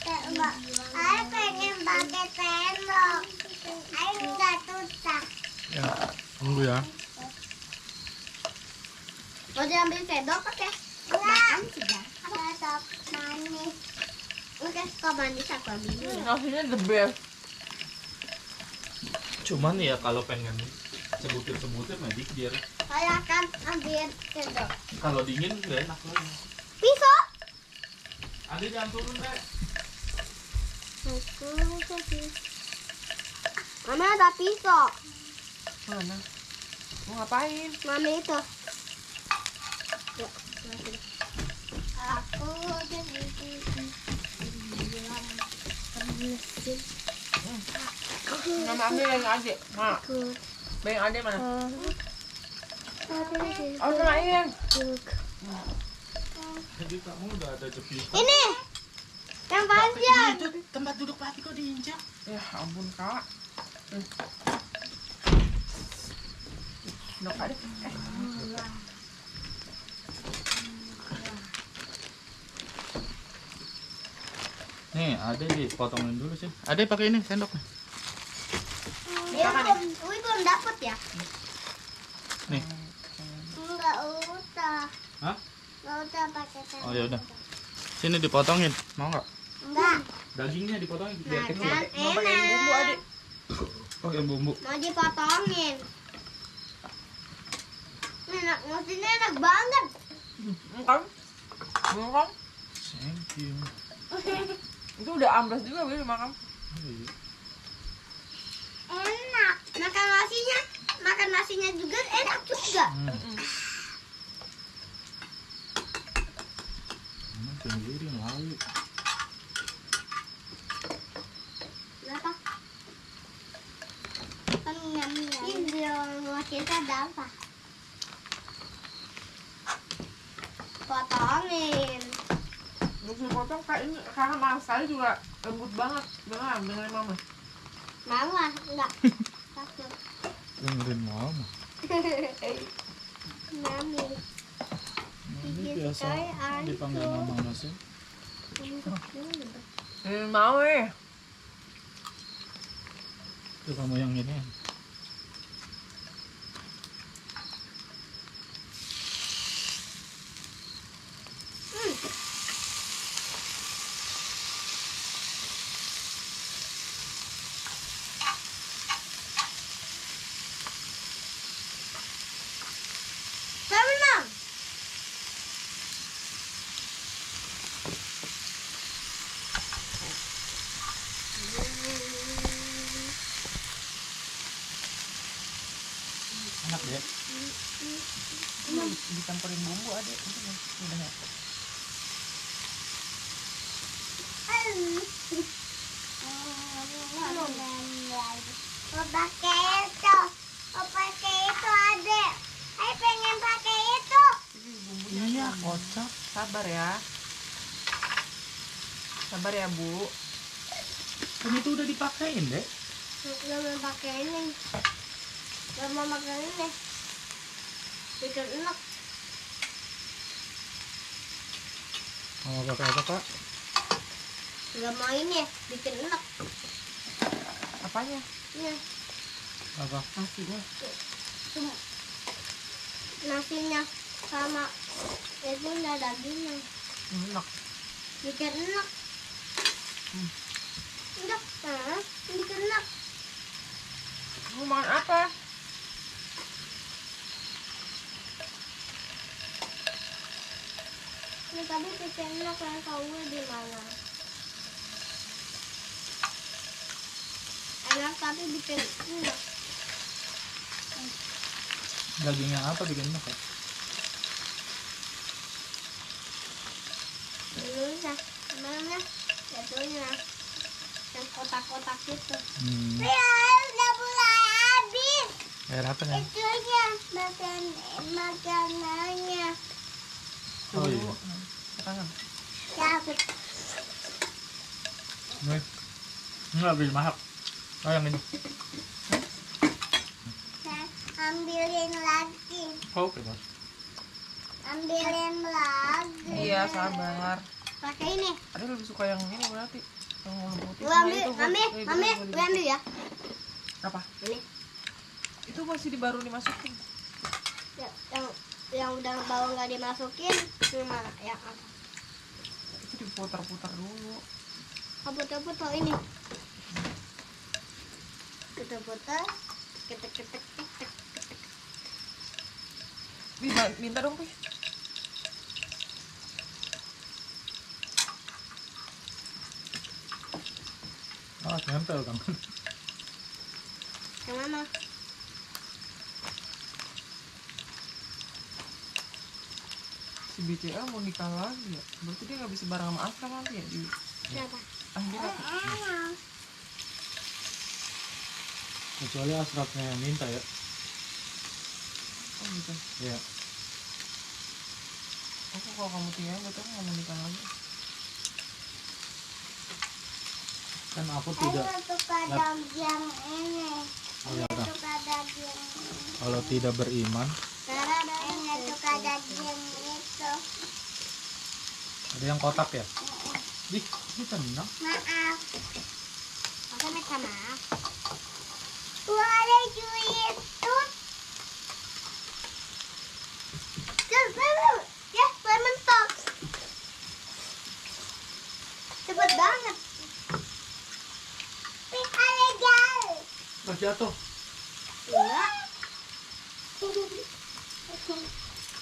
Speaker 5: Saya pengen pakai sendok. Saya nggak susah.
Speaker 1: Ya, tunggu ya.
Speaker 5: Mau diambil sendok pakai? Makan sudah. Sendok manis. Oke, suka manis aku ambil dulu.
Speaker 2: Nasinya the best.
Speaker 1: Cuman ya kalau pengen sebutir-sebutir magic biar
Speaker 5: Saya akan ambil sendok.
Speaker 1: kalau dingin nggak enak lagi.
Speaker 5: Pisau?
Speaker 1: Adik jangan turun deh.
Speaker 5: Mama ada pisau.
Speaker 2: Mana? Mau ngapain?
Speaker 5: Mami itu. Ya, aku jadi
Speaker 2: Nama ambil yang adik. Mak, yang adik mana? Oh, main.
Speaker 1: Jadi kamu udah ada jepitan.
Speaker 5: Ini yang panjang.
Speaker 1: Itu tempat duduk Papi kok diinjak.
Speaker 2: Ya ampun, Kak. Nok ada.
Speaker 1: Nih, Ade dipotongin dulu sih. Ade pakai ini sendoknya.
Speaker 5: Ya, belum dapet ya?
Speaker 1: Nih.
Speaker 5: Enggak usah.
Speaker 1: Hah?
Speaker 5: Enggak usah pakai sendok.
Speaker 1: Oh ya udah. Sini dipotongin. Mau nggak?
Speaker 5: Enggak.
Speaker 1: Dagingnya dipotongin biar
Speaker 5: Nah,
Speaker 1: kecil.
Speaker 5: kan
Speaker 2: Mau pakai bumbu
Speaker 5: enak.
Speaker 2: adik.
Speaker 1: Pakai bumbu.
Speaker 5: Mau dipotongin. Enak, maksudnya enak banget.
Speaker 2: Kan? Kan?
Speaker 1: Thank you.
Speaker 2: Itu udah amblas juga boleh dimakan.
Speaker 1: Iya.
Speaker 5: Enak. Makan nasinya juga enak juga.
Speaker 1: Sendiri lalu.
Speaker 5: Berapa? Kan ini mau kita ada apa? Potongin.
Speaker 2: Terus potong kayak ini karena mas saya juga lembut banget. Beneran dengan mama.
Speaker 5: Mama enggak. Takut.
Speaker 1: Dengerin mama.
Speaker 5: Mami.
Speaker 1: Ini biasa dipanggil mama sih.
Speaker 2: Mau
Speaker 1: Itu kamu yang ini.
Speaker 5: Mam.
Speaker 1: Enak deh.
Speaker 2: Dicampurin bumbu adik. Udah ya.
Speaker 5: Mau pakai itu. Mau pakai itu adek. Saya pengen pakai itu.
Speaker 1: Iya, kocak.
Speaker 2: Sabar ya. Sabar ya, Bu.
Speaker 1: Kan itu udah dipakein deh.
Speaker 5: Gak mau pakai ini. Gak mau pakai ini. Bikin enak.
Speaker 1: Mau pakai apa, Kak?
Speaker 5: Gak mau ini. Bikin enak.
Speaker 2: Apanya?
Speaker 5: Ini.
Speaker 1: Apa?
Speaker 2: Nasinya.
Speaker 5: Nasinya sama itu udah dagingnya.
Speaker 2: Enak.
Speaker 5: Bikin enak. Enak. Bikin enak.
Speaker 2: Mau makan apa?
Speaker 5: Ini tadi bikin enak yang tahu di mana. Enak tapi bikin enak.
Speaker 1: Dagingnya apa bikin enak ya?
Speaker 5: Dulunya, mana? Jatuhnya yang kotak-kotak itu.
Speaker 1: Hmm.
Speaker 5: Ya, udah mulai habis.
Speaker 1: Air apa nih?
Speaker 5: Itunya makanannya.
Speaker 1: Oh iya.
Speaker 2: Tangan.
Speaker 5: Ya,
Speaker 1: Nih. Enggak habis masak. Oh yang ini.
Speaker 5: saya ambilin lagi.
Speaker 1: Oke, Bos.
Speaker 5: Ambilin lagi.
Speaker 2: Iya, sabar.
Speaker 5: Pakai ini.
Speaker 2: Ada lebih suka yang ini berarti. Yang warna putih.
Speaker 5: Gue
Speaker 2: Nah,
Speaker 5: ambil,
Speaker 2: itu, Bu.
Speaker 5: mami,
Speaker 2: Ini,
Speaker 5: mami,
Speaker 2: boleh
Speaker 5: gue ambil ya.
Speaker 2: Apa?
Speaker 5: Ini.
Speaker 2: Itu masih baru dimasukin.
Speaker 5: Ya, yang udah bawang nggak dimasukin, cuma yang apa?
Speaker 2: Itu diputar-putar dulu.
Speaker 5: Putar-putar ini. Putar-putar. Ketek.
Speaker 2: Bi, minta dong, Pi.
Speaker 1: Ah, nempel kan.
Speaker 5: Yang mana?
Speaker 2: Si BCL mau nikah lagi ya. Berarti dia nggak bisa bareng sama Astra nanti ya di
Speaker 5: Siapa?
Speaker 2: dia nggak-
Speaker 1: Kecuali Asrafnya yang minta ya.
Speaker 2: Oh gitu.
Speaker 1: Iya.
Speaker 2: Aku kalau kamu tinggal betul nggak mau nikah lagi.
Speaker 1: Kan aku tidak.
Speaker 5: Saya suka daging ini.
Speaker 1: Oh ya udah.
Speaker 5: Suka daging ini.
Speaker 1: Kalau tidak beriman,
Speaker 5: Karena saya suka daging itu.
Speaker 1: ada yang kotak ya? Di tenang.
Speaker 5: Maaf. Aku minta maaf. Boleh cuy tut. Ya, saya mentok. Cepet banget. Pika legal.
Speaker 1: Mas jatuh.
Speaker 5: Enggak.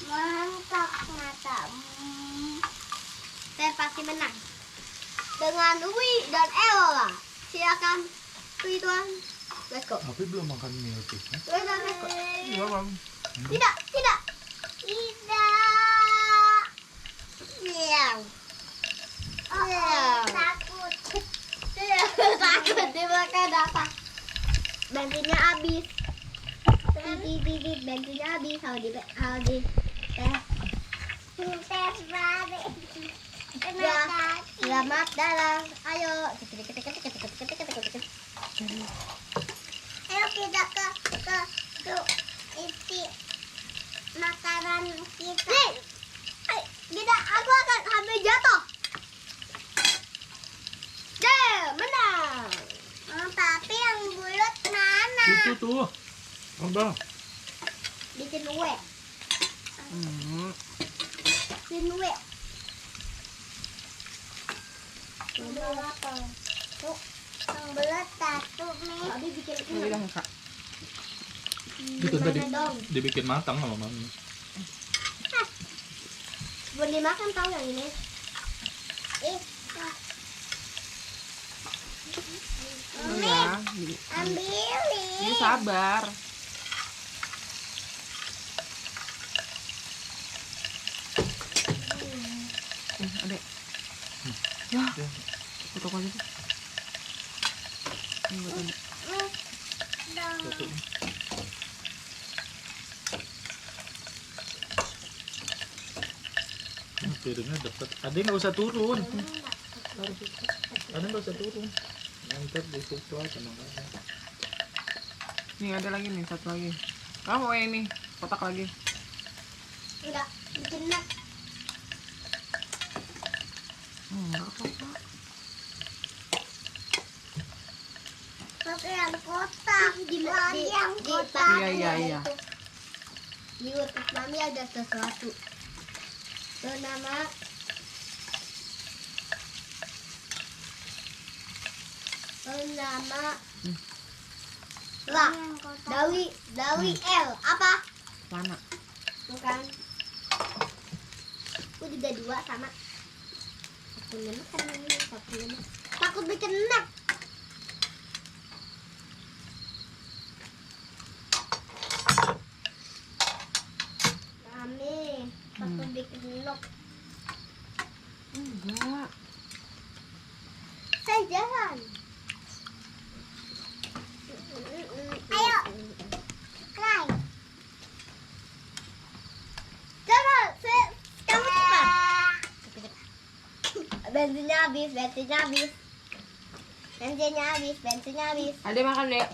Speaker 5: Mantap matamu. Saya pasti menang. Dengan Wi dan Ella. Silakan. Wi tuan. Let's go.
Speaker 1: Tapi belum makan milk tea.
Speaker 5: Let's go.
Speaker 1: Belum.
Speaker 5: Tidak, tidak. Tidak. Siang. Takut. Takut dimakan apa? Bensinnya habis. Bensinnya habis. Kalau di tes balik. Ya, selamat datang. Ayo. Ayo kita ke isi makanan kita. Kita aku akan hampir jatuh. Menang. Tapi yang bulat mana?
Speaker 1: Itu tuh. Abang.
Speaker 5: Bikin kue. Bikin kue. Tuh, yang bulat satu nih. Tapi bikin kue.
Speaker 1: Itu tadi
Speaker 5: dong?
Speaker 1: dibikin matang sama mami.
Speaker 5: Belum dimakan tahu yang ini.
Speaker 2: Ya,
Speaker 5: Ambilin.
Speaker 2: ini sabar. Adek. Ya, foto aja tuh. Ini buat Adek.
Speaker 1: Satu. Piringnya deket. Ade nggak usah turun. Ade nggak usah turun. Nanti ditutup aja makanya.
Speaker 2: Nih ada lagi nih, satu lagi. Kamu mau yang ini? Kotak lagi.
Speaker 5: Enggak, bikin enak.
Speaker 2: Enggak apa-apa.
Speaker 5: Pakai yang kotak. Lagi yang kotak.
Speaker 2: Iya.
Speaker 5: Di YouTube mami ada sesuatu. Bernama lah Dawi L apa?
Speaker 2: Mana?
Speaker 5: Bukan. Aku juga dua sama. Satu enak kan ini, satu enak. Takut bikin enak. Mami, takut bikin enak.
Speaker 2: Enggak.
Speaker 5: Saya jalan. Ayo. Cry. Coba, kamu cepat. Bensinnya habis.
Speaker 2: Adek makan deh.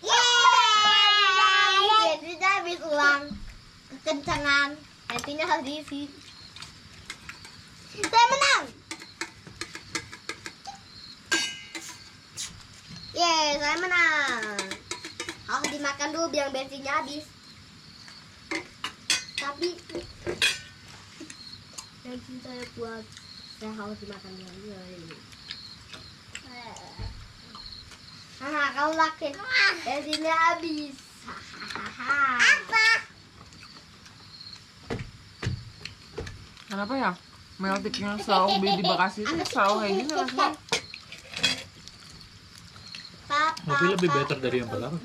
Speaker 5: Yeay! Bensinnya habis uang. Kekencangan. Bensinnya harus diisi. Saya menang. Yeay, saya menang. Harus dimakan dulu biar bensinnya habis. Tapi bensin saya buat. Saya harus dimakan dulu. Haha, kau laki. Bensinnya habis. Apa?
Speaker 2: Kenapa ya? Meltik yang selalu beli di Bekasi itu selalu kayak gini rasanya.
Speaker 1: Tapi lebih better dari yang pertama.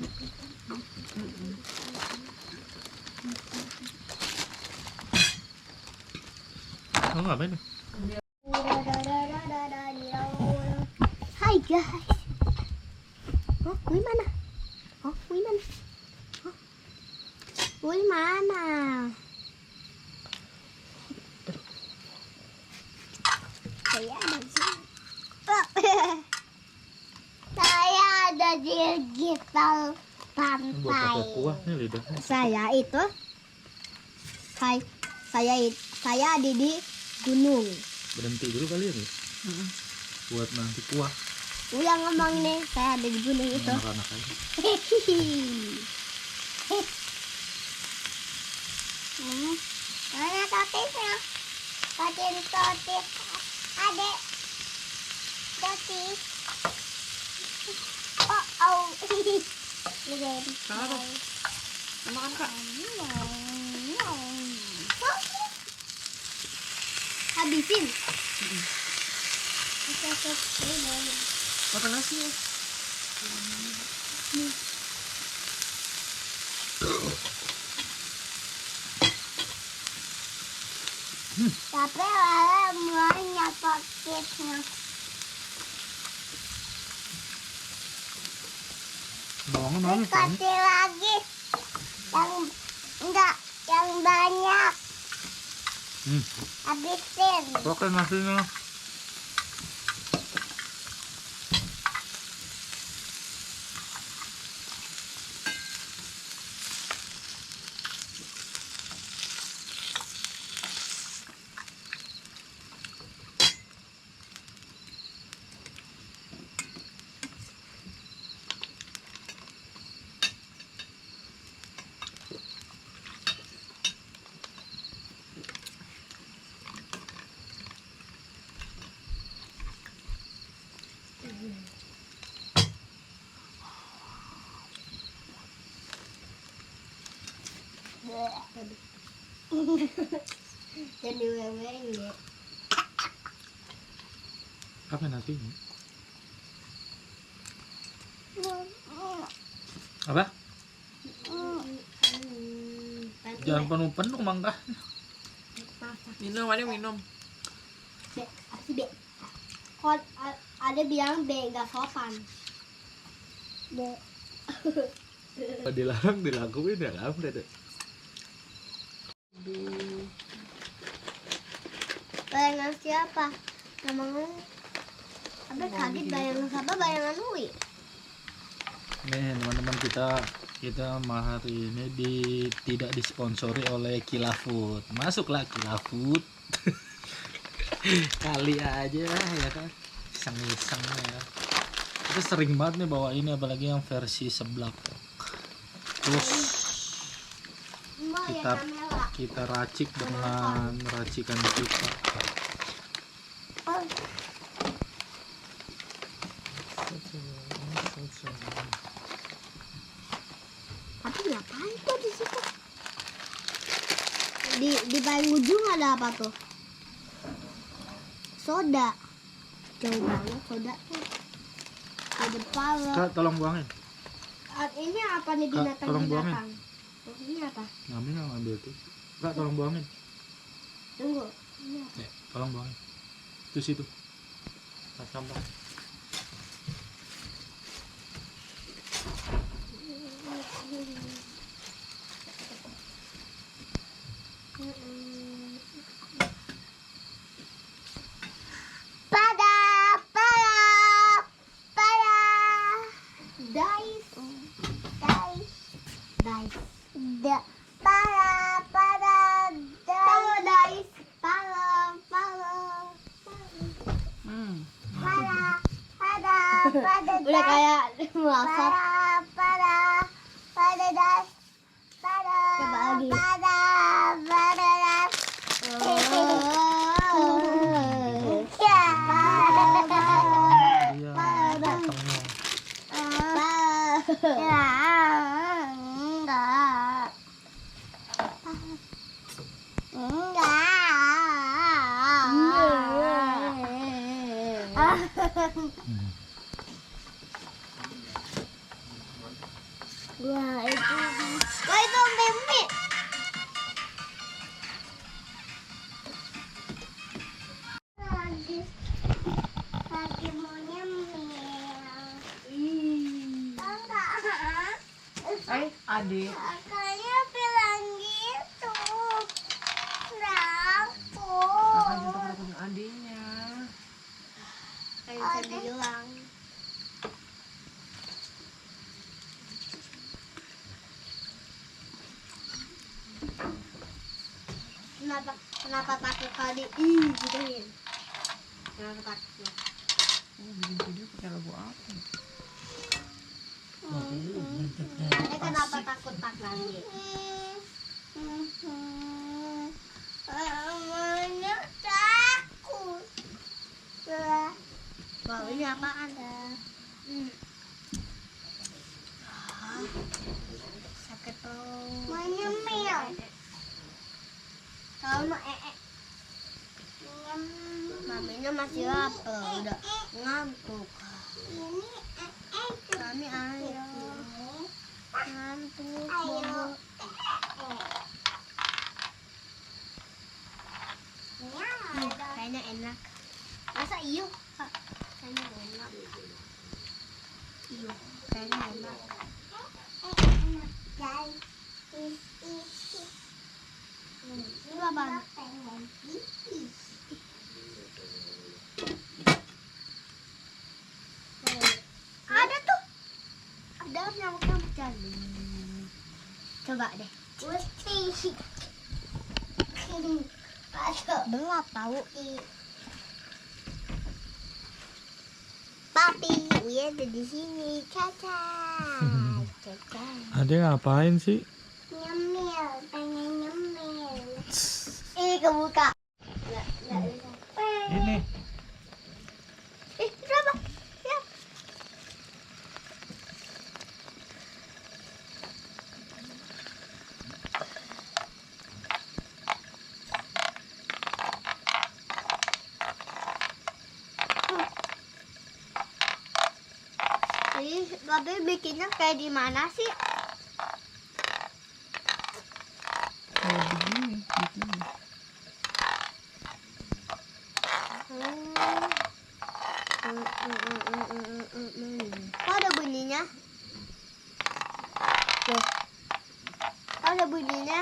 Speaker 1: Oh, ngapain nih?
Speaker 5: Hai guys. Wih mana? Wih mana? Saya ada di sini. Saya ada di gitar
Speaker 1: Ini buat pakai
Speaker 5: pantai.
Speaker 1: kuah nih lidahnya.
Speaker 5: Saya itu, saya ada di gunung.
Speaker 1: Berhenti dulu kalian ya. Buat nanti kuah.
Speaker 5: Udah ngomong nih, saya ada di gunung itu.
Speaker 1: Anak-anak aja.
Speaker 5: Mana totisnya? Totis. Adek. Totis. Oh.
Speaker 2: Kenapa? Makan Kak.
Speaker 5: Habisin.
Speaker 2: Makan nasi ya.
Speaker 5: Tapi ada banyak totisnya.
Speaker 1: Bawangnya mana?
Speaker 5: Kasih lagi. Yang banyak. Habisin.
Speaker 1: Oke nasinya.
Speaker 5: Jadi wewe ya.
Speaker 1: Apa nasinya? Apa? Jangan penuh-penuh mangga.
Speaker 2: Minum, ada minum.
Speaker 5: B. Kalau ada bilang B nggak sopan. B.
Speaker 1: Dilarang dilakuin ya kan deh.
Speaker 5: Bayangan siapa? Namanya apa kaget bayangan siapa? Bayangan Ui.
Speaker 1: Nih teman-teman, kita hari ini tidak disponsori oleh Kilafood. Masuklah Kilafood. Kali aja ya kan, iseng-iseng ya. Kita sering banget nih bawa ini, apalagi yang versi seblak. Terus kita racik dengan racikan kita.
Speaker 5: Tapi ngapain tuh di situ? Di paling ujung ada apa tuh? Soda. Jauh banget soda tuh. Di depan.
Speaker 1: Kak, tolong buangin.
Speaker 5: Ini apa nih
Speaker 1: Kak, tolong buangin.
Speaker 5: binatang? Ini apa?
Speaker 1: Ngambil tuh. Kak, tolong buangin.
Speaker 5: Tunggu. Ini apa?
Speaker 1: Tolong buangin. Itu situ. Tas sampah.
Speaker 5: Pada udah kayak muasar. Coba lagi.
Speaker 1: Iya, potongnya.
Speaker 5: Wah itu mimpi. Lagi mau nyemil.
Speaker 2: Adik.
Speaker 5: Kakaknya bilang gitu. Raku.
Speaker 2: Kakaknya tuh punya adiknya.
Speaker 5: Kayak saya bilang. Kenapa takut kali gituin? Kenapa takut?
Speaker 2: Oh, bikin video pakai lagu apa?
Speaker 5: Ini kenapa takut Pak Nandi? Mamanya takut. Wow, ini apaan? Sakit tuh. Mau nyemil. Kamu Maminya masih lapar, udah ngantuk. Mami ayo. Ngantuk. Bobo. Kayaknya enak. Masa iyo? Kayaknya enak. Iyo, kayaknya enak. Itu apaan? Ada tuh. Ada nyamuk-nyamuk jadi. Coba deh. Berat tahu. Papi, Uya ada di sini. Caca. Caca.
Speaker 1: Ade ngapain sih?
Speaker 5: Nyemil, pengen nyemil. Kebuka. Nggak bisa.
Speaker 1: Ini.
Speaker 5: Berapa? Ya. Jadi, bikinnya kayak di mana sih?
Speaker 2: Kayak begini, bikinnya.
Speaker 5: Kok ada bunyinya? Tuh. Kok ada bunyinya?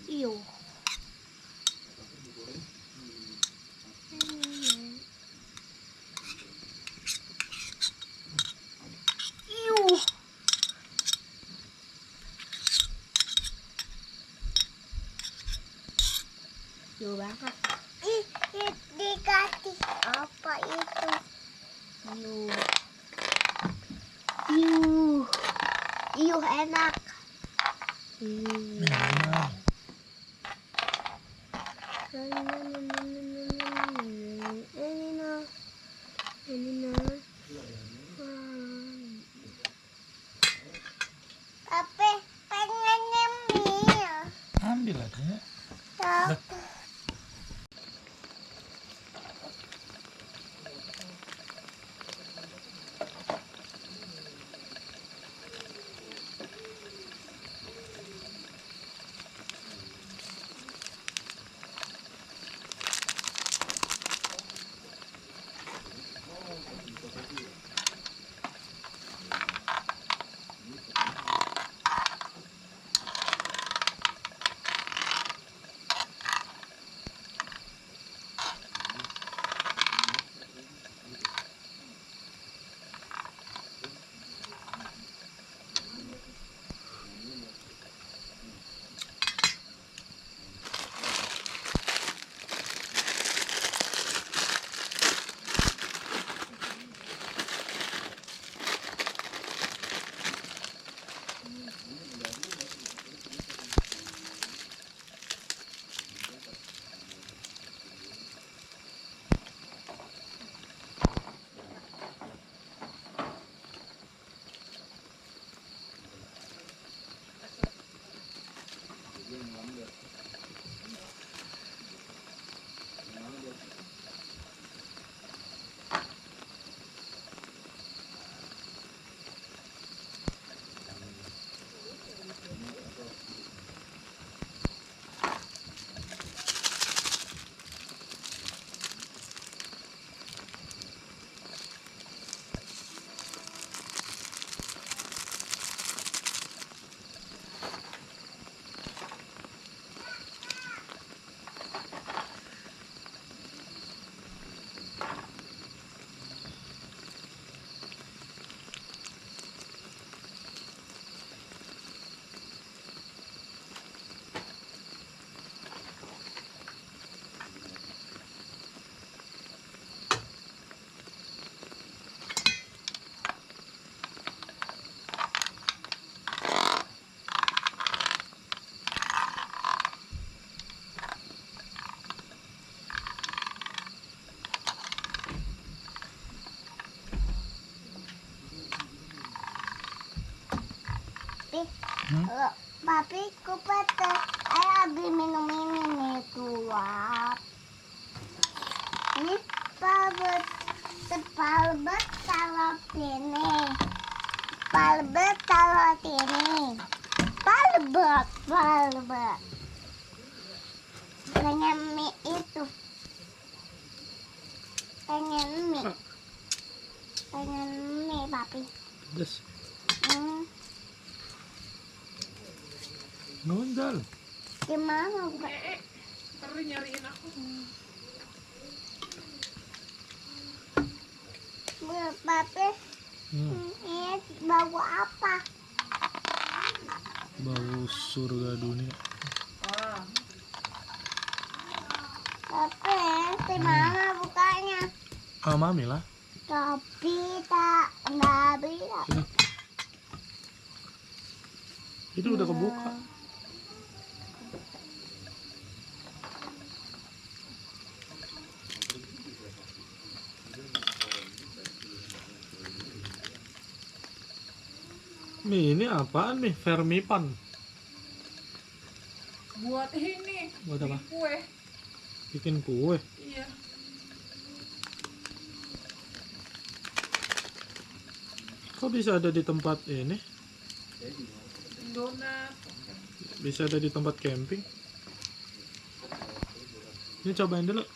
Speaker 5: Iyo. Jauh banget. Dikasih apa itu? Iuh enak. Tapi pengen nyemil.
Speaker 1: Ambil aja.
Speaker 5: Papi.
Speaker 1: Hmm?
Speaker 5: Papi, kupete. Ayo ambil minum ini nih, tuap. Ini palbet taruh sini. Palbet taruh sini. Palbet. Pengen mie itu. Pengen mie, Papi.
Speaker 1: Pedes. Nundal.
Speaker 5: Gimana, Pak?
Speaker 2: Terus nyariin aku.
Speaker 5: Papi, ini bau apa?
Speaker 1: Bau surga dunia.
Speaker 5: Papi, gimana bukanya?
Speaker 1: Mami lah.
Speaker 5: Tapi nggak bisa.
Speaker 1: Itu udah kebuka. Mie ini apaan nih? Vermipan.
Speaker 2: Buat ini.
Speaker 1: Buat apa?
Speaker 2: Kue.
Speaker 1: Bikin kue.
Speaker 2: Iya.
Speaker 1: Kok bisa ada di tempat ini?
Speaker 2: Donat.
Speaker 1: Bisa ada di tempat camping? Ini cobain dulu.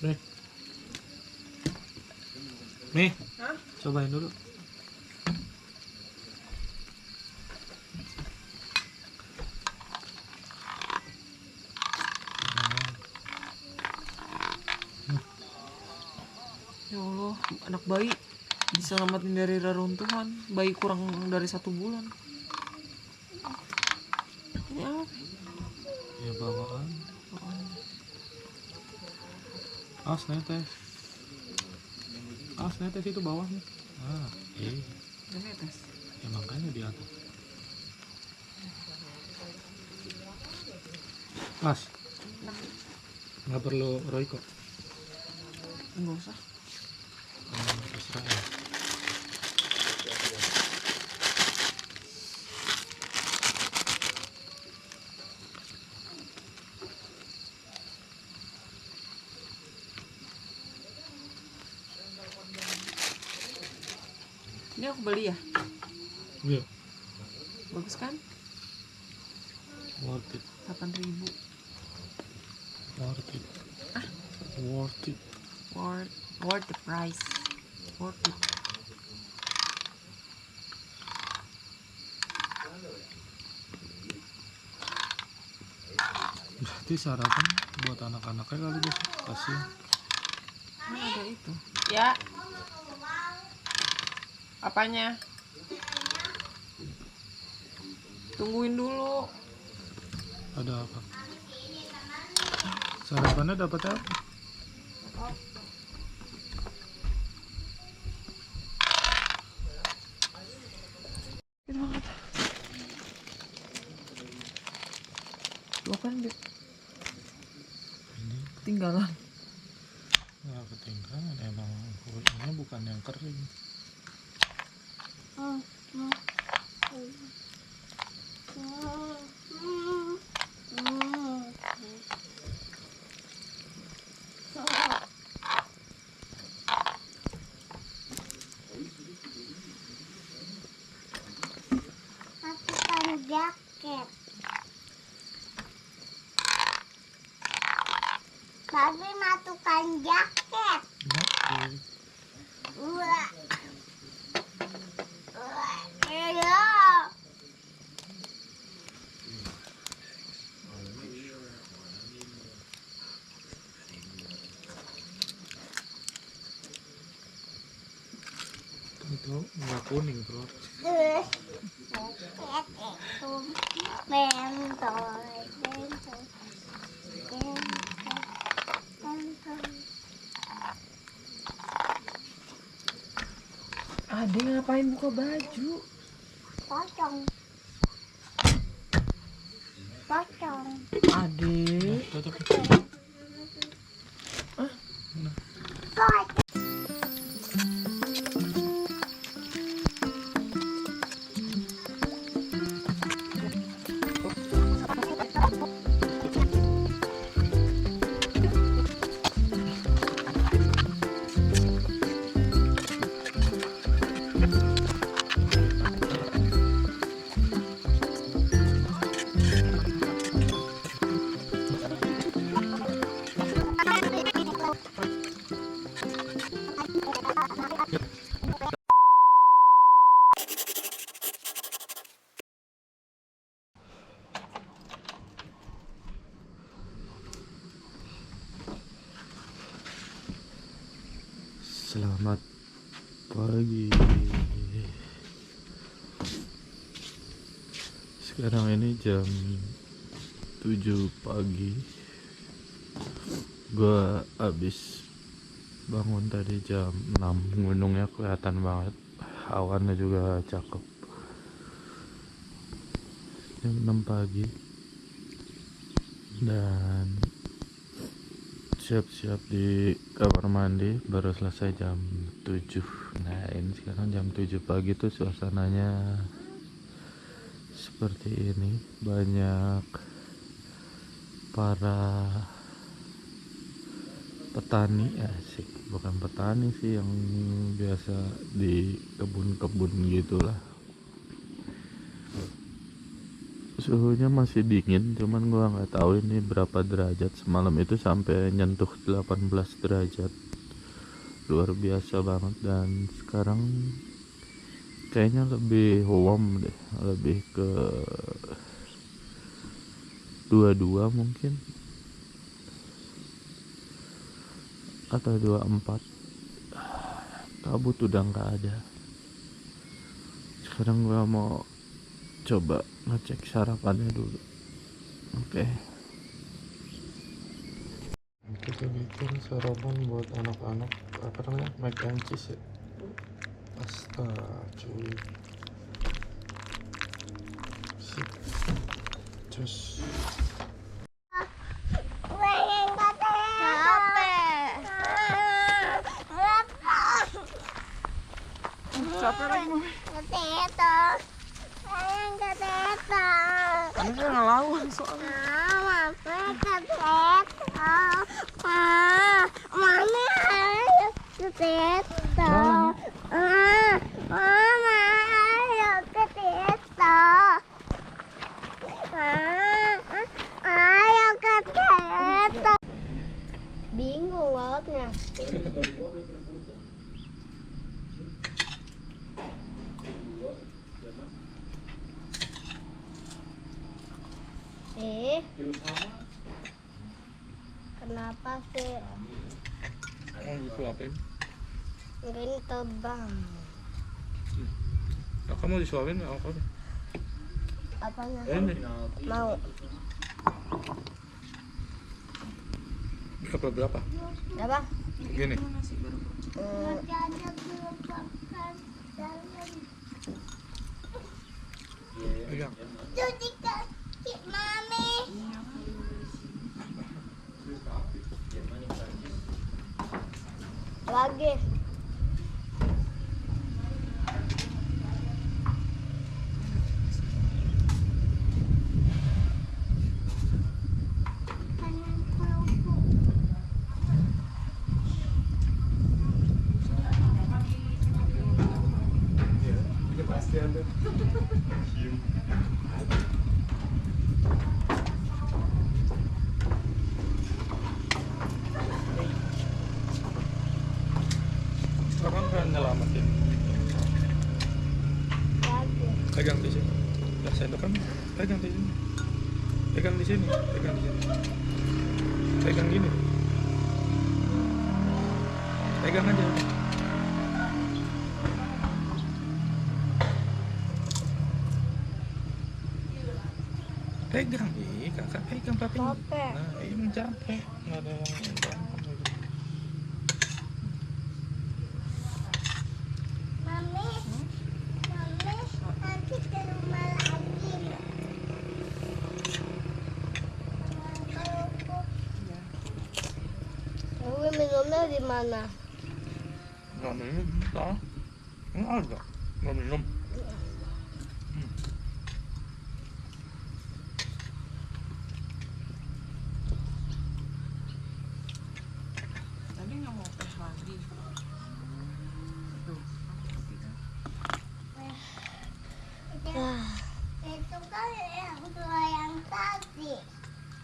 Speaker 1: Nah. Nih,
Speaker 2: Hah?
Speaker 1: cobain dulu.
Speaker 2: Ya Allah, anak bayi diselamatin dari reruntuhan. Bayi kurang dari 1 bulan. Ini apa?
Speaker 1: Ya bawaan. Awas netes. Awas netes itu bawahnya.
Speaker 2: Ini tes.
Speaker 1: Ya makanya di atas. Mas, nggak perlu Royco.
Speaker 2: Enggak usah.
Speaker 1: Terserah ya.
Speaker 2: Ini aku beli ya?
Speaker 1: Iya,
Speaker 2: Bagus kan?
Speaker 1: worth it.
Speaker 2: 8.000.
Speaker 1: Worth it. Worth it.
Speaker 2: Worth the price. Worth it.
Speaker 1: Berarti sarapan buat anak-anaknya kali deh. Kasian.
Speaker 2: Mana ada itu? Ya. Apanya? Tungguin dulu.
Speaker 1: Ada apa? Sarapannya dapat apa?
Speaker 2: Itu banget. Lo kan
Speaker 1: Ini
Speaker 2: ketinggalan.
Speaker 1: nggak ketinggalan, emang kulitnya bukan yang kering.
Speaker 5: Masukkan jaket. Babi masukkan jaket. Wah. Iya.
Speaker 1: Itu nggak kuning bro.
Speaker 2: Ade ngapain buka baju?
Speaker 5: Pocong.
Speaker 2: Ade.
Speaker 1: Tutup.
Speaker 5: Pocong.
Speaker 1: Selamat pagi. Sekarang ini jam 7 pagi. Gua habis bangun tadi jam 6. Gunungnya kelihatan banget, awannya juga cakep. Jam 6 pagi dan siap-siap di kamar mandi, baru selesai jam 7. Nah ini sekarang jam 7 pagi tuh suasananya seperti ini. Banyak para petani, asik, bukan petani sih, yang biasa di kebun-kebun gitulah. Suhunya masih dingin, cuman gua nggak tahu ini berapa derajat. Semalam itu sampai nyentuh 18 derajat, luar biasa banget. Dan sekarang kayaknya lebih warm deh, lebih ke 22 mungkin, atau 24. Kabut udah nggak ada. Sekarang gua mau coba ngecek sarapannya dulu. Oke. Kita bikin sarapan buat anak-anak, apa namanya, mac and cheese ya. Astaga cuy, sip, cus.
Speaker 2: Capek lagi Mami.
Speaker 5: Keteto. Sayang keteto.
Speaker 2: Ini saya ngelawan soalnya.
Speaker 5: Mama, keteto. Mami ayo keteto. Mama ayo keteto. Ayo keteto. Bingung lautnya. Kenapa sih?
Speaker 1: Disuapin?
Speaker 5: Ini tebang.
Speaker 1: Kamu disuapin nggak apa?
Speaker 5: Apanya?
Speaker 1: Ini
Speaker 5: Mau.
Speaker 1: kapal berapa?
Speaker 5: Apa?
Speaker 1: Gini. Pegang.
Speaker 5: Cuci kaki Mami. Lagi.
Speaker 1: Pasti ada. Sekarang kan nyelamatin.
Speaker 5: Lagi.
Speaker 1: Pegang di sini. Ya sendok kan pegang di sini. Pegang di sini. Pegang di sini. Pegang gini. Pegang aja. Pegang, kakak pegang papi.
Speaker 5: Capek.
Speaker 1: Nah, ini capek. Nggak ada yang gampang gitu.
Speaker 5: Mami. Mami, nanti ke rumah lagi. Mami minumnya di mana?
Speaker 1: Nggak minum, tak? Nggak ada. Nggak minum.
Speaker 2: Tadi nggak mau teh lagi. Tuh.
Speaker 5: Itu kan yang tua yang tadi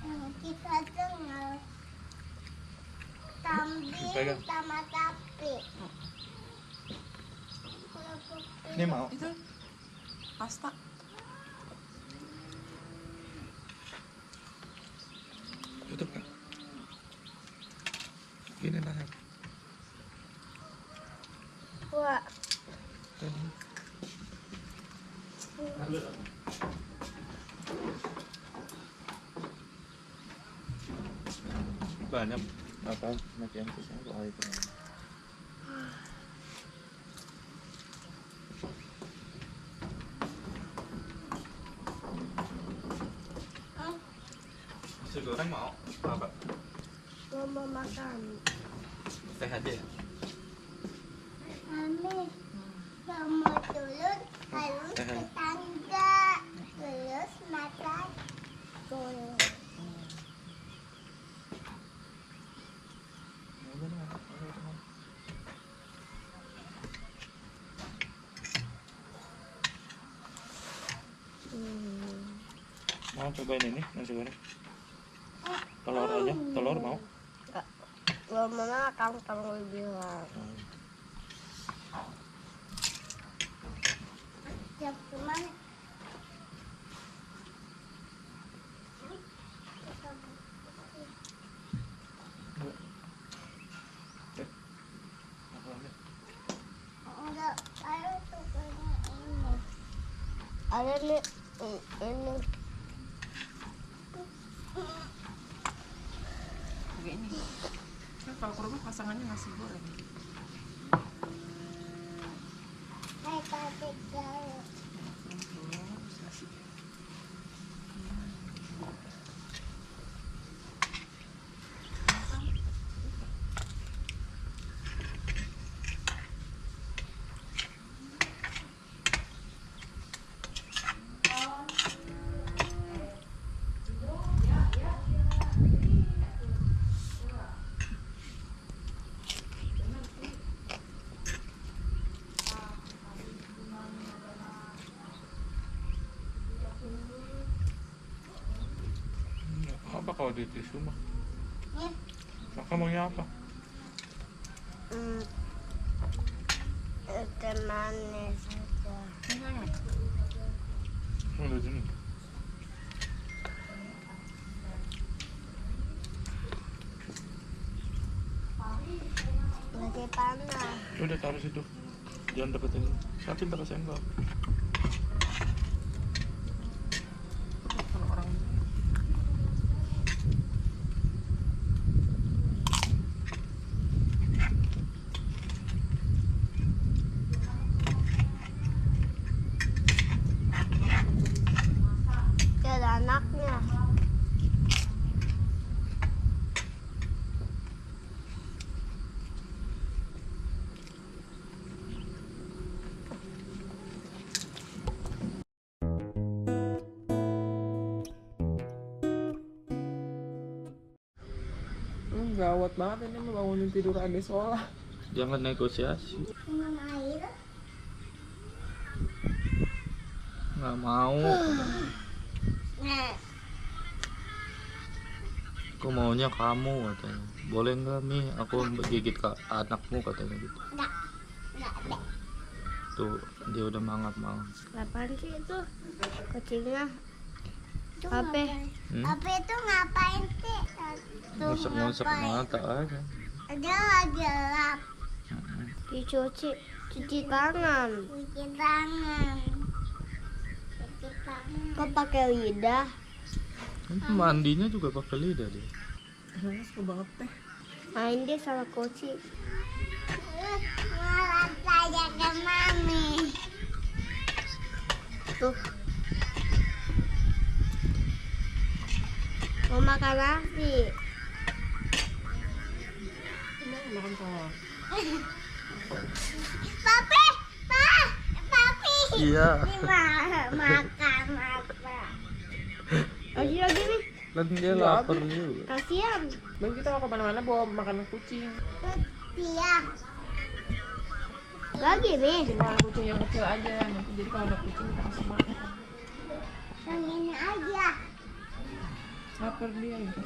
Speaker 5: yang kita dengar kambing
Speaker 1: Pegang.
Speaker 5: sama sapi.
Speaker 1: Ini mau.
Speaker 2: Itu pasta.
Speaker 1: Tutup kan? Gini lah.
Speaker 5: Wah.
Speaker 1: Banyak apa macam itu. Nasi goreng mau apa?
Speaker 5: Mau makan.
Speaker 1: Teh aja ya?
Speaker 5: Mami, kamu turun harus ke tangga, terus makan goreng.
Speaker 1: Mau cobain ini nasi goreng? Telur aja, telur mau?
Speaker 5: Belum mana kang bilang. Jam kemana? Enggak, ayo tuh ini. Ada nih ini.
Speaker 2: Kayak ini. Kan kalau ke rumah pasangannya nasi goreng.
Speaker 5: Hai Papi Gaul.
Speaker 1: Apa kalau di tisu mah?
Speaker 5: Ya.
Speaker 1: Kakak maunya apa?
Speaker 5: Teh manis saja.
Speaker 1: Udah sini.
Speaker 5: Lagi panas.
Speaker 1: Udah taruh situ. Jangan deketin. Sakit tak kesenggol.
Speaker 2: Kalau orang
Speaker 5: Ya ada anaknya.
Speaker 2: gawat banget ini mau bangunin tidur adik sekolah.
Speaker 1: Jangan negosiasi.
Speaker 5: Minum air.
Speaker 1: Nggak mau.
Speaker 5: Nah,
Speaker 1: Aku maunya kamu katanya. Boleh nggak Mi? Aku gigit ke anakmu katanya gitu.
Speaker 5: enggak deh.
Speaker 1: Tuh dia udah mangap-mangap.
Speaker 5: Apaan sih itu? Kucingnya. Apa?
Speaker 1: Hmm?
Speaker 5: Itu ngapain sih?
Speaker 1: Ngusap-ngusap mata aja.
Speaker 5: Dia lagi lap. Dicuci, cuci tangan. Cuci tangan. Kok pakai lidah?
Speaker 1: Mandinya juga pakai lidah dia.
Speaker 2: Anaknya suka banget teh.
Speaker 5: Main dia sama kucing. Malah saya ke mami. Tuh. Mau makan nasi.
Speaker 2: Makan telur.
Speaker 5: Papi, papi.
Speaker 1: Iya.
Speaker 5: Makan apa? Lagi nih.
Speaker 1: Kan dia lapar juga.
Speaker 5: Kasihan.
Speaker 2: Bang kita mau kemana-mana bawa makanan kucing.
Speaker 5: Iya. Lagi nih.
Speaker 2: Cuma kucing yang kecil aja. Nanti jadi kalau ada kucing kita kasih makan.
Speaker 5: Yang ini aja.
Speaker 2: Lapar dia gitu.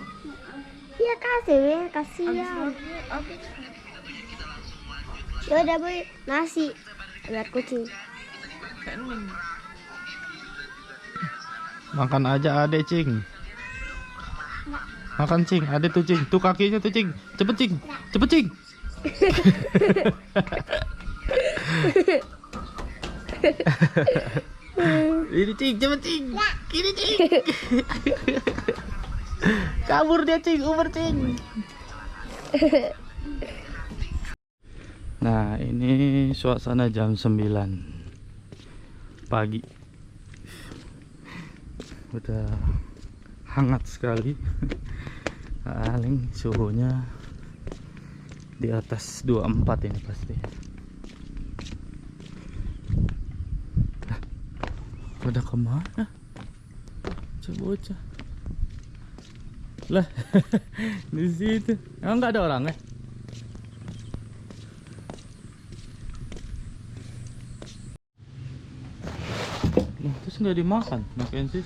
Speaker 5: Iya kasih nih,
Speaker 2: Abis
Speaker 5: kasihan.
Speaker 2: lagi, abis.
Speaker 5: Ya udah beli nasi buat kucing.
Speaker 2: Kening.
Speaker 1: Makan aja ade Cing. Makan Cing, ade tuh Cing. Tuh kakinya tuh Cing. Cepet Cing. Cepet Cing. Ini Cing, cepet Cing. Ini Cing. Kabur dia Cing, uber Cing. Nah, ini suasana jam 9 pagi. Udah hangat sekali. Paling suhunya di atas 24 ini pasti. Udah kemana? Bocah. Lah, di situ. Emang nggak ada orangnya? Nah, terus nggak dimakan, makan sih.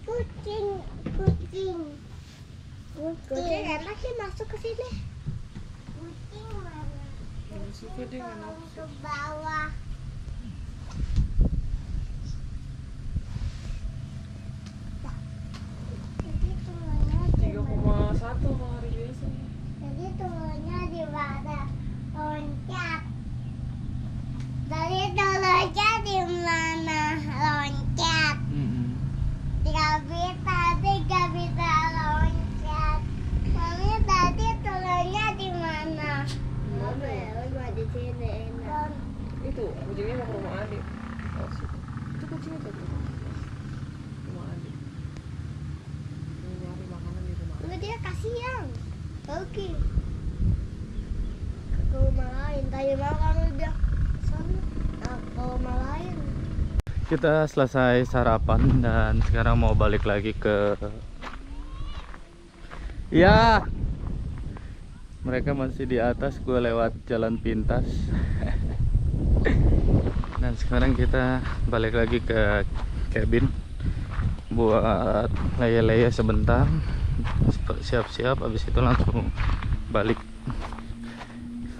Speaker 5: Kucing. Kucing enak sih masuk ke sini. Kucing mana?
Speaker 2: Suka dia nggak nafsu.
Speaker 5: Ke bawah.
Speaker 2: 3,1 hari biasa.
Speaker 5: Jadi telurnya di mana? Loncat. Dari telurnya di mana? Loncat. Gak bisa loncat. Mami tadi telurnya di mana? Mana ya? Di sini enak.
Speaker 2: Itu kucingnya mau ke rumah adik. Itu kucing itu. Rumah adik. Mau nyari makanan di rumah.
Speaker 5: Enggak, dia kasihan. Oke. Ke rumah lain. Tadi malam udah sana. Ke rumah lain.
Speaker 1: Kita selesai sarapan dan sekarang mau balik lagi ke ya. Mereka masih di atas, gue lewat jalan pintas. Dan sekarang kita balik lagi ke cabin buat leye-leye sebentar, siap-siap, habis itu langsung balik.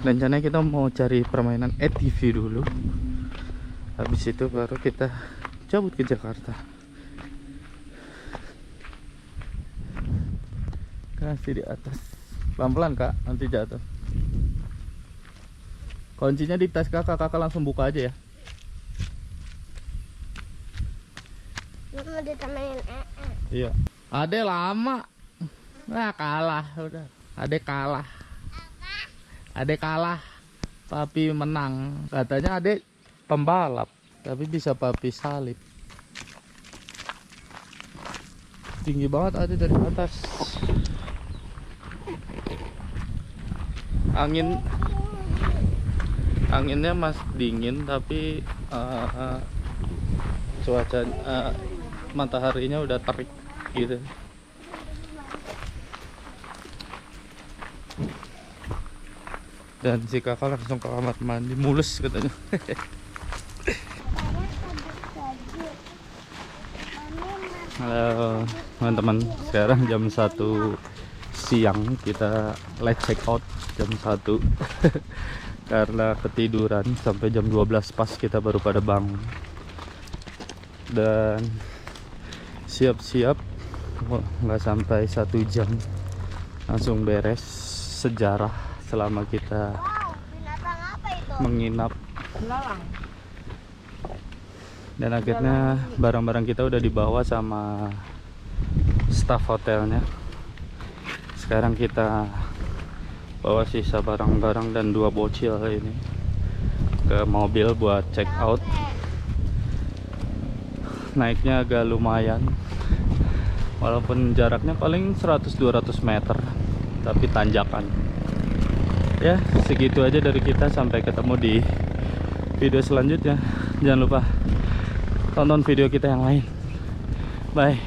Speaker 1: Rencananya kita mau cari permainan ATV dulu, habis itu baru kita cabut ke Jakarta. Kasih di atas, pelan-pelan Kak, nanti jatuh. Kuncinya di tas kakak langsung buka aja ya.
Speaker 5: Mau ditemenin
Speaker 1: Iya. Ade lama. Nah kalah udah. Ade kalah. Ade kalah. Papi menang. Katanya Ade pembalap, tapi bisa papi salib. Tinggi banget Ade dari atas. Anginnya masih dingin, tapi cuaca mataharinya udah terik gitu. Dan si kakak langsung ke kamar mandi, mulus katanya. Halo teman-teman, sekarang jam 1 siang, kita let's check out jam 1 karena ketiduran sampai jam 12 pas kita baru pada bangun. Dan siap-siap nggak sampai 1 jam langsung beres sejarah selama kita
Speaker 5: binatang apa itu?
Speaker 1: menginap.
Speaker 2: Belalang.
Speaker 1: Dan akhirnya barang-barang kita udah dibawa sama staf hotelnya. Sekarang kita bawa sisa barang-barang dan 2 bocil ini ke mobil buat check out. Naiknya agak lumayan, walaupun jaraknya paling 100-200 meter, tapi tanjakan. Ya segitu aja dari kita, sampai ketemu di video selanjutnya. Jangan lupa tonton video kita yang lain. Bye.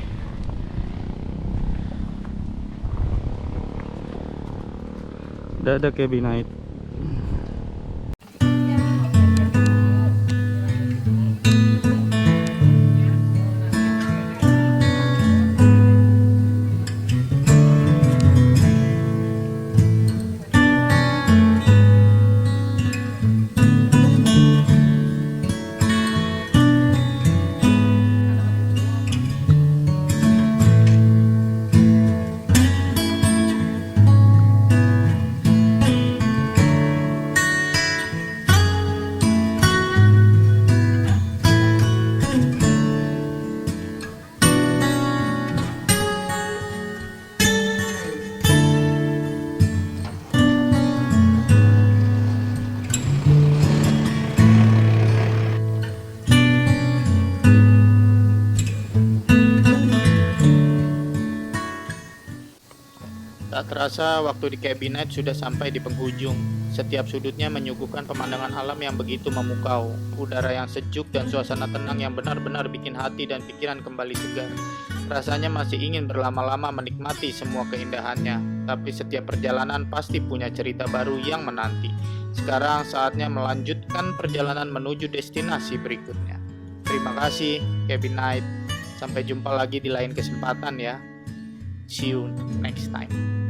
Speaker 1: Dadah cabin night. Tak terasa waktu di Cabin Night sudah sampai di penghujung. Setiap sudutnya menyuguhkan pemandangan alam yang begitu memukau, udara yang sejuk dan suasana tenang yang benar-benar bikin hati dan pikiran kembali segar. Rasanya masih ingin berlama-lama menikmati semua keindahannya, tapi setiap perjalanan pasti punya cerita baru yang menanti. Sekarang saatnya melanjutkan perjalanan menuju destinasi berikutnya. Terima kasih Cabin Night. Sampai jumpa lagi di lain kesempatan ya. See you next time.